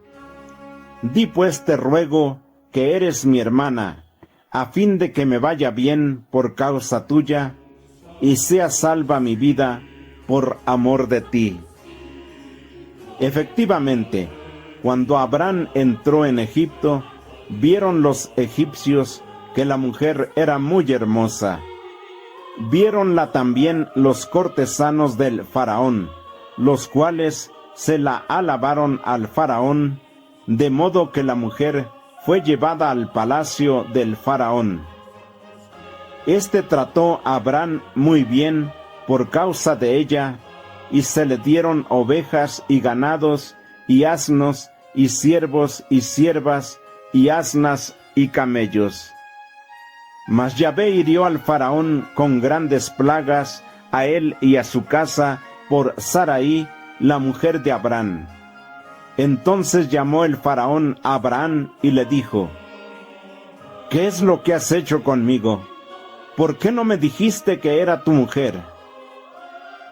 Di pues, te ruego, que eres mi hermana, a fin de que me vaya bien por causa tuya, y sea salva mi vida por amor de ti. Efectivamente, cuando Abraham entró en Egipto, vieron los egipcios que la mujer era muy hermosa. Viéronla también los cortesanos del faraón, los cuales se la alabaron al faraón, de modo que la mujer fue llevada al palacio del faraón. Este trató a Abraham muy bien por causa de ella, y se le dieron ovejas y ganados, y asnos, y siervos y siervas, y asnas y camellos. Mas Yahvé hirió al faraón con grandes plagas, a él y a su casa, por Sarai, la mujer de Abraham. Entonces llamó el faraón a Abraham y le dijo: ¿Qué es lo que has hecho conmigo? ¿Por qué no me dijiste que era tu mujer?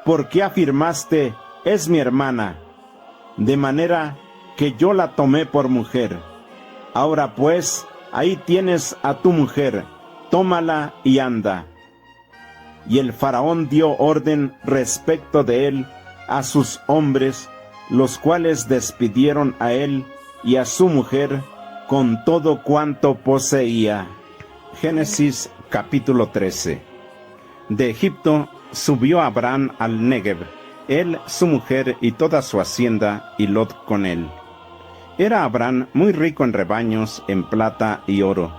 ¿Por qué afirmaste: es mi hermana? De manera que yo la tomé por mujer. Ahora pues, ahí tienes a tu mujer, tómala y anda. Y el faraón dio orden respecto de él a sus hombres, los cuales despidieron a él y a su mujer con todo cuanto poseía. Génesis capítulo 13. De Egipto subió Abraham al Negev, él, su mujer y toda su hacienda, y Lot con él. Era Abraham muy rico en rebaños, en plata y oro,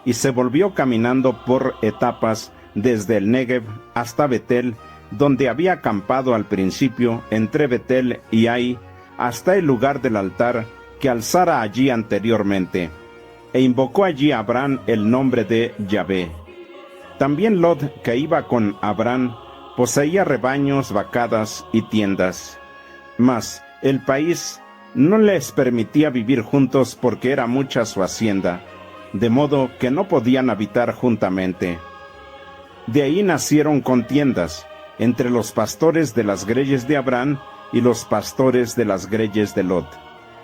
y se volvió caminando por etapas desde el Negev hasta Betel, donde había acampado al principio, entre Betel y Ai, hasta el lugar del altar que alzara allí anteriormente, e invocó allí a Abraham el nombre de Yahvé. También Lot, que iba con Abraham, poseía rebaños, vacadas y tiendas. Mas el país no les permitía vivir juntos porque era mucha su hacienda, de modo que no podían habitar juntamente. De ahí nacieron contiendas entre los pastores de las greyes de Abraham y los pastores de las greyes de Lot.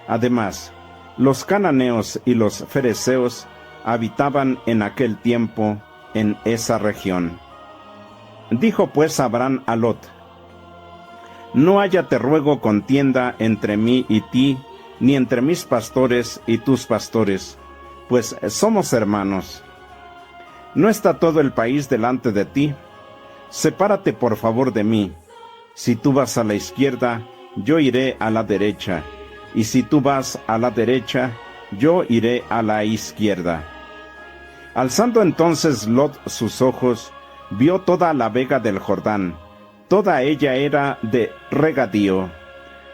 Además, los cananeos y los fereceos habitaban en aquel tiempo en esa región. Dijo pues Abraham a Lot: No haya, te ruego, contienda entre mí y ti, ni entre mis pastores y tus pastores, pues somos hermanos. ¿No está todo el país delante de ti? Sepárate por favor de mí. Si tú vas a la izquierda, yo iré a la derecha, y si tú vas a la derecha, yo iré a la izquierda. Alzando entonces Lot sus ojos, vio toda la vega del Jordán. Toda ella era de regadío,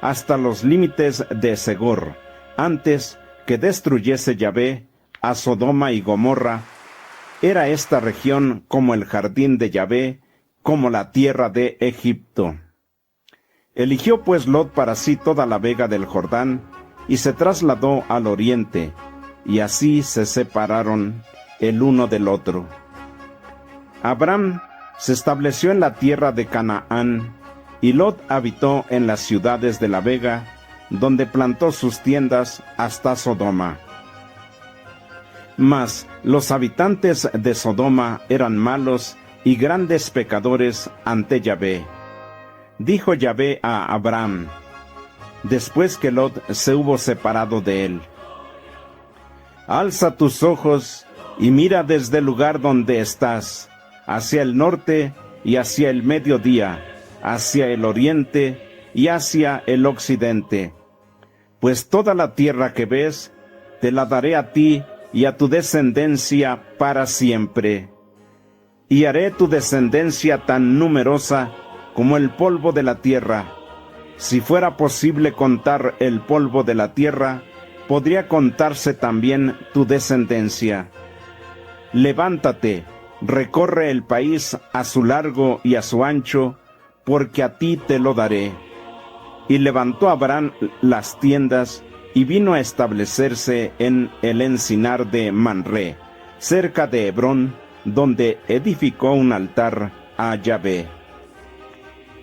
hasta los límites de Segor, antes que destruyese Yahvé a Sodoma y Gomorra. Era esta región como el jardín de Yahvé, como la tierra de Egipto. Eligió pues Lot para sí toda la vega del Jordán, y se trasladó al oriente, y así se separaron el uno del otro. Abraham se estableció en la tierra de Canaán, y Lot habitó en las ciudades de la vega, donde plantó sus tiendas hasta Sodoma. Mas los habitantes de Sodoma eran malos y grandes pecadores ante Yahvé. Dijo Yahvé a Abraham, después que Lot se hubo separado de él: Alza tus ojos y mira desde el lugar donde estás, hacia el norte y hacia el mediodía, hacia el oriente y hacia el occidente. Pues toda la tierra que ves, te la daré a ti y a tu descendencia para siempre. Y haré tu descendencia tan numerosa como el polvo de la tierra. Si fuera posible contar el polvo de la tierra, podría contarse también tu descendencia. Levántate, recorre el país a su largo y a su ancho, porque a ti te lo daré. Y levantó Abraham las tiendas, y vino a establecerse en el encinar de Manré, cerca de Hebrón, donde edificó un altar a Yahvé.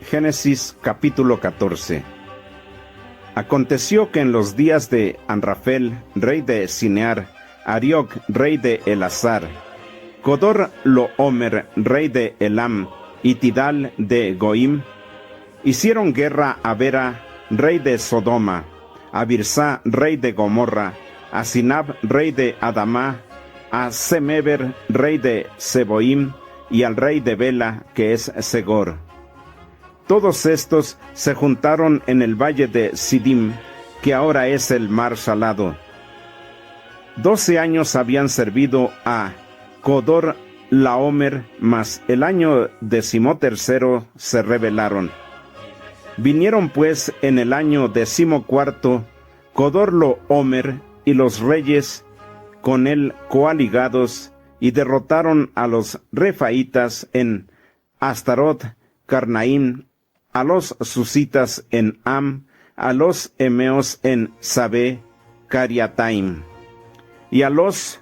Génesis capítulo 14. Aconteció que en los días de Anrafel, rey de Sinear, Arioc, rey de Elazar, Codor Laomer, rey de Elam, y Tidal de Goim, hicieron guerra a Bera, rey de Sodoma, a Birsá, rey de Gomorra, a Sinab, rey de Adamá, a Semeber, rey de Seboim, y al rey de Bela, que es Segor. Todos estos se juntaron en el valle de Sidim, que ahora es el mar Salado. 12 años habían servido a Codor Laomer, mas el año 13 se rebelaron. Vinieron pues en el año 14 Codor Laomer y los reyes con él coaligados, y derrotaron a los refaitas en Astarot, Carnaim, a los susitas en Am, a los emeos en Sabé, Cariataim, y a los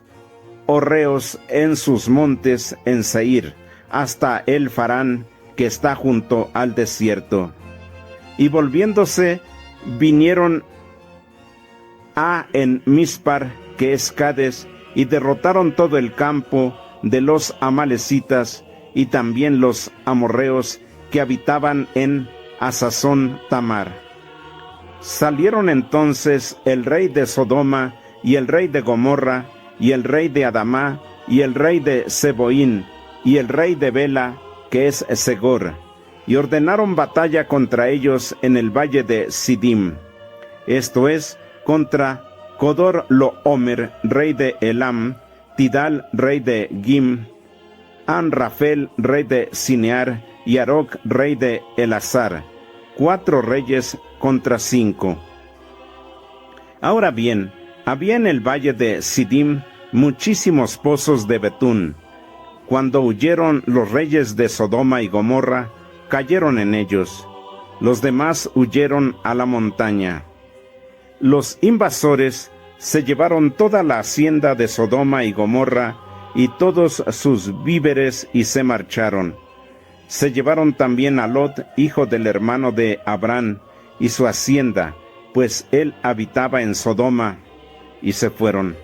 horreos en sus montes en Seir, hasta el Farán, que está junto al desierto. Y volviéndose, vinieron a en Mispar, que es Cades, y derrotaron todo el campo de los amalecitas, y también los amorreos que habitaban en Asazón Tamar. Salieron entonces el rey de Sodoma, y el rey de Gomorra, y el rey de Adamá, y el rey de Seboín, y el rey de Bela, que es Segor, y ordenaron batalla contra ellos en el valle de Sidim, esto es, contra Codor Laomer, rey de Elam, Tidal, rey de Gim, Anrafel, rey de Sinear, y Aroc, rey de Elazar, 4 reyes contra 5. Ahora bien, había en el valle de Sidim muchísimos pozos de betún. Cuando huyeron los reyes de Sodoma y Gomorra, cayeron en ellos. Los demás huyeron a la montaña. Los invasores se llevaron toda la hacienda de Sodoma y Gomorra y todos sus víveres y se marcharon. Se llevaron también a Lot, hijo del hermano de Abraham, y su hacienda, pues él habitaba en Sodoma, y se fueron.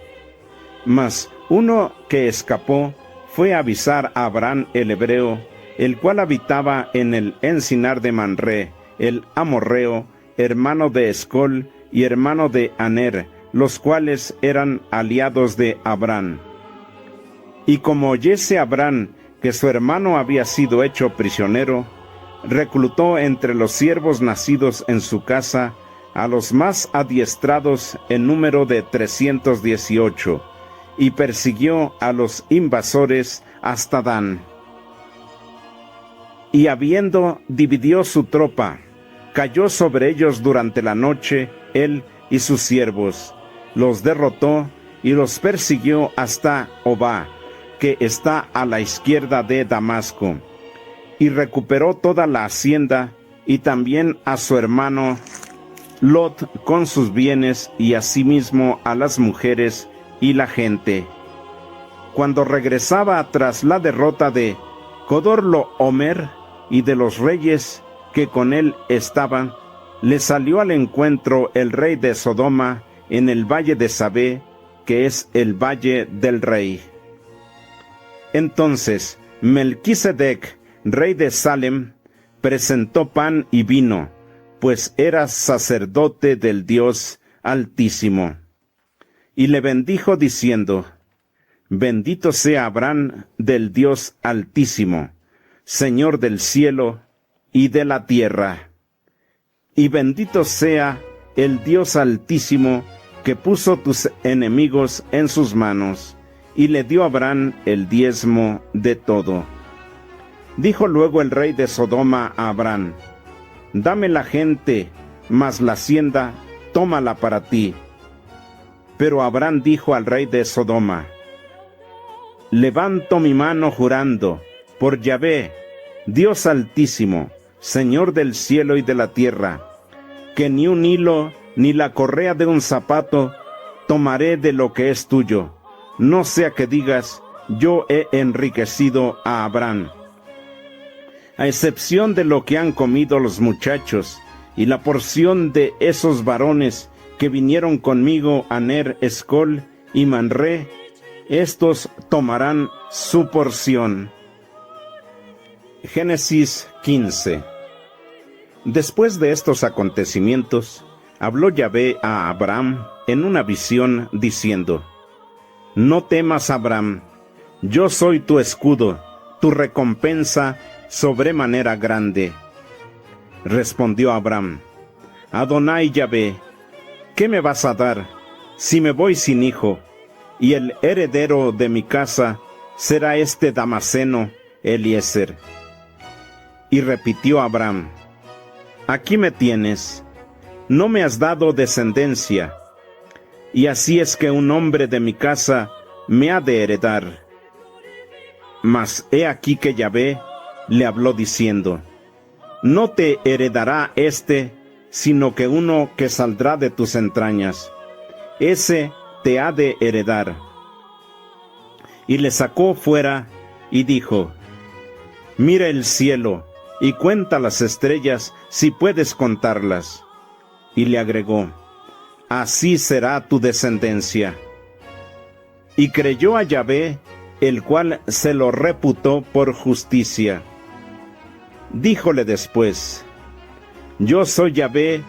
Mas uno que escapó fue a avisar a Abraham el hebreo, el cual habitaba en el encinar de Manré, el amorreo, hermano de Escol y hermano de Aner, los cuales eran aliados de Abraham. Y como oyese Abraham que su hermano había sido hecho prisionero, reclutó entre los siervos nacidos en su casa a los más adiestrados en número de 318, y persiguió a los invasores hasta Dan. Y habiendo dividido su tropa, cayó sobre ellos durante la noche, él y sus siervos, los derrotó y los persiguió hasta Obá, que está a la izquierda de Damasco, y recuperó toda la hacienda, y también a su hermano Lot con sus bienes, y asimismo a las mujeres y la gente. Cuando regresaba tras la derrota de Codorlaomer y de los reyes que con él estaban, le salió al encuentro el rey de Sodoma en el valle de Sabé, que es el valle del rey. Entonces Melquisedec, rey de Salem, presentó pan y vino, pues era sacerdote del Dios Altísimo. Y le bendijo diciendo: Bendito sea Abraham del Dios Altísimo, Señor del cielo y de la tierra. Y bendito sea el Dios Altísimo, que puso tus enemigos en sus manos, y le dio a Abraham el diezmo de todo. Dijo luego el rey de Sodoma a Abraham: Dame la gente, mas la hacienda tómala para ti. Pero Abraham dijo al rey de Sodoma: Levanto mi mano jurando, por Yahvé, Dios Altísimo, Señor del cielo y de la tierra, que ni un hilo ni la correa de un zapato tomaré de lo que es tuyo, no sea que digas: yo he enriquecido a Abraham. A excepción de lo que han comido los muchachos, y la porción de esos varones que vinieron conmigo, Aner, Escol y Manré, estos tomarán su porción. Génesis 15. Después de estos acontecimientos, habló Yahvé a Abraham en una visión, diciendo: No temas, Abraham, yo soy tu escudo, tu recompensa sobremanera grande. Respondió Abraham: Adonai Yahvé, ¿qué me vas a dar si me voy sin hijo? Y el heredero de mi casa será este Damaseno, Eliezer. Y repitió Abraham: Aquí me tienes, no me has dado descendencia, y así es que un hombre de mi casa me ha de heredar. Mas he aquí que Yahvé le habló diciendo: No te heredará éste, sino que uno que saldrá de tus entrañas, ese te ha de heredar. Y le sacó fuera y dijo: Mira el cielo y cuenta las estrellas, si puedes contarlas. Y le agregó: Así será tu descendencia. Y creyó a Yahvé, el cual se lo reputó por justicia. Díjole después: Yo soy Yahvé,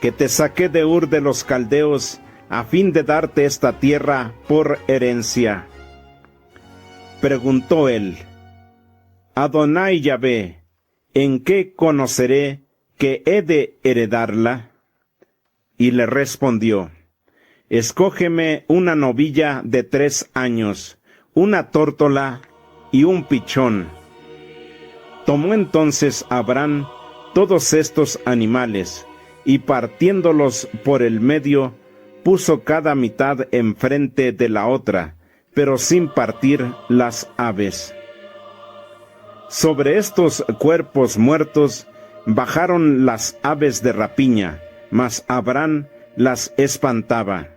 que te saqué de Ur de los Caldeos, a fin de darte esta tierra por herencia. Preguntó él: Adonai Yahvé, ¿en qué conoceré que he de heredarla? Y le respondió: Escógeme una novilla de 3 años, una tórtola y un pichón. Tomó entonces Abraham todos estos animales, y partiéndolos por el medio, puso cada mitad enfrente de la otra, pero sin partir las aves. Sobre estos cuerpos muertos bajaron las aves de rapiña, mas Abraham las espantaba.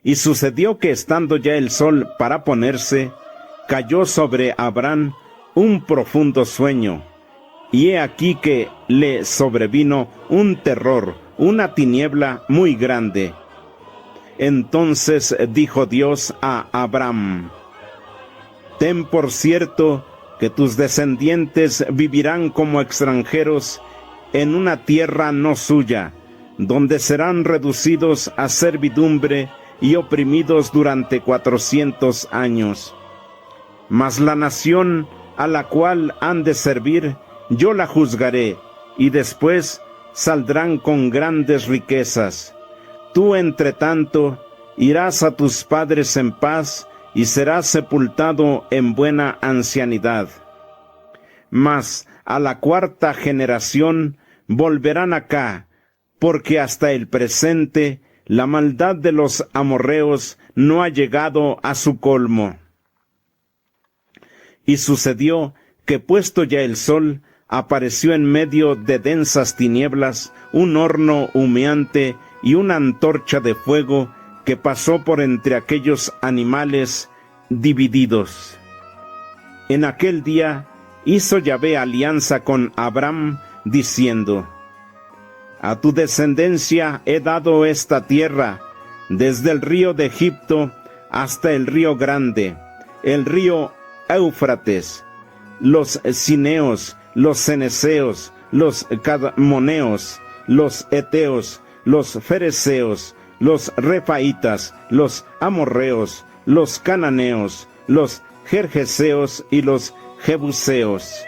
Y sucedió que estando ya el sol para ponerse, cayó sobre Abraham un profundo sueño, y he aquí que le sobrevino un terror una tiniebla muy grande. Entonces dijo Dios a Abram: Ten por cierto que tus descendientes vivirán como extranjeros en una tierra no suya, donde serán reducidos a servidumbre y oprimidos durante 400 años. Mas la nación a la cual han de servir, yo la juzgaré, y después saldrán con grandes riquezas. Tú, entre tanto, irás a tus padres en paz, y serás sepultado en buena ancianidad. Mas a la cuarta generación volverán acá, porque hasta el presente la maldad de los amorreos no ha llegado a su colmo. Y sucedió que, puesto ya el sol, apareció en medio de densas tinieblas un horno humeante y una antorcha de fuego que pasó por entre aquellos animales divididos. En aquel día hizo Yahvé alianza con Abram, diciendo: A tu descendencia he dado esta tierra, desde el río de Egipto hasta el río grande, el río Éufrates, los cineos, los ceneseos, los cadmoneos, los eteos, los fereceos, los refaitas, los amorreos, los cananeos, los gergeseos y los jebuseos.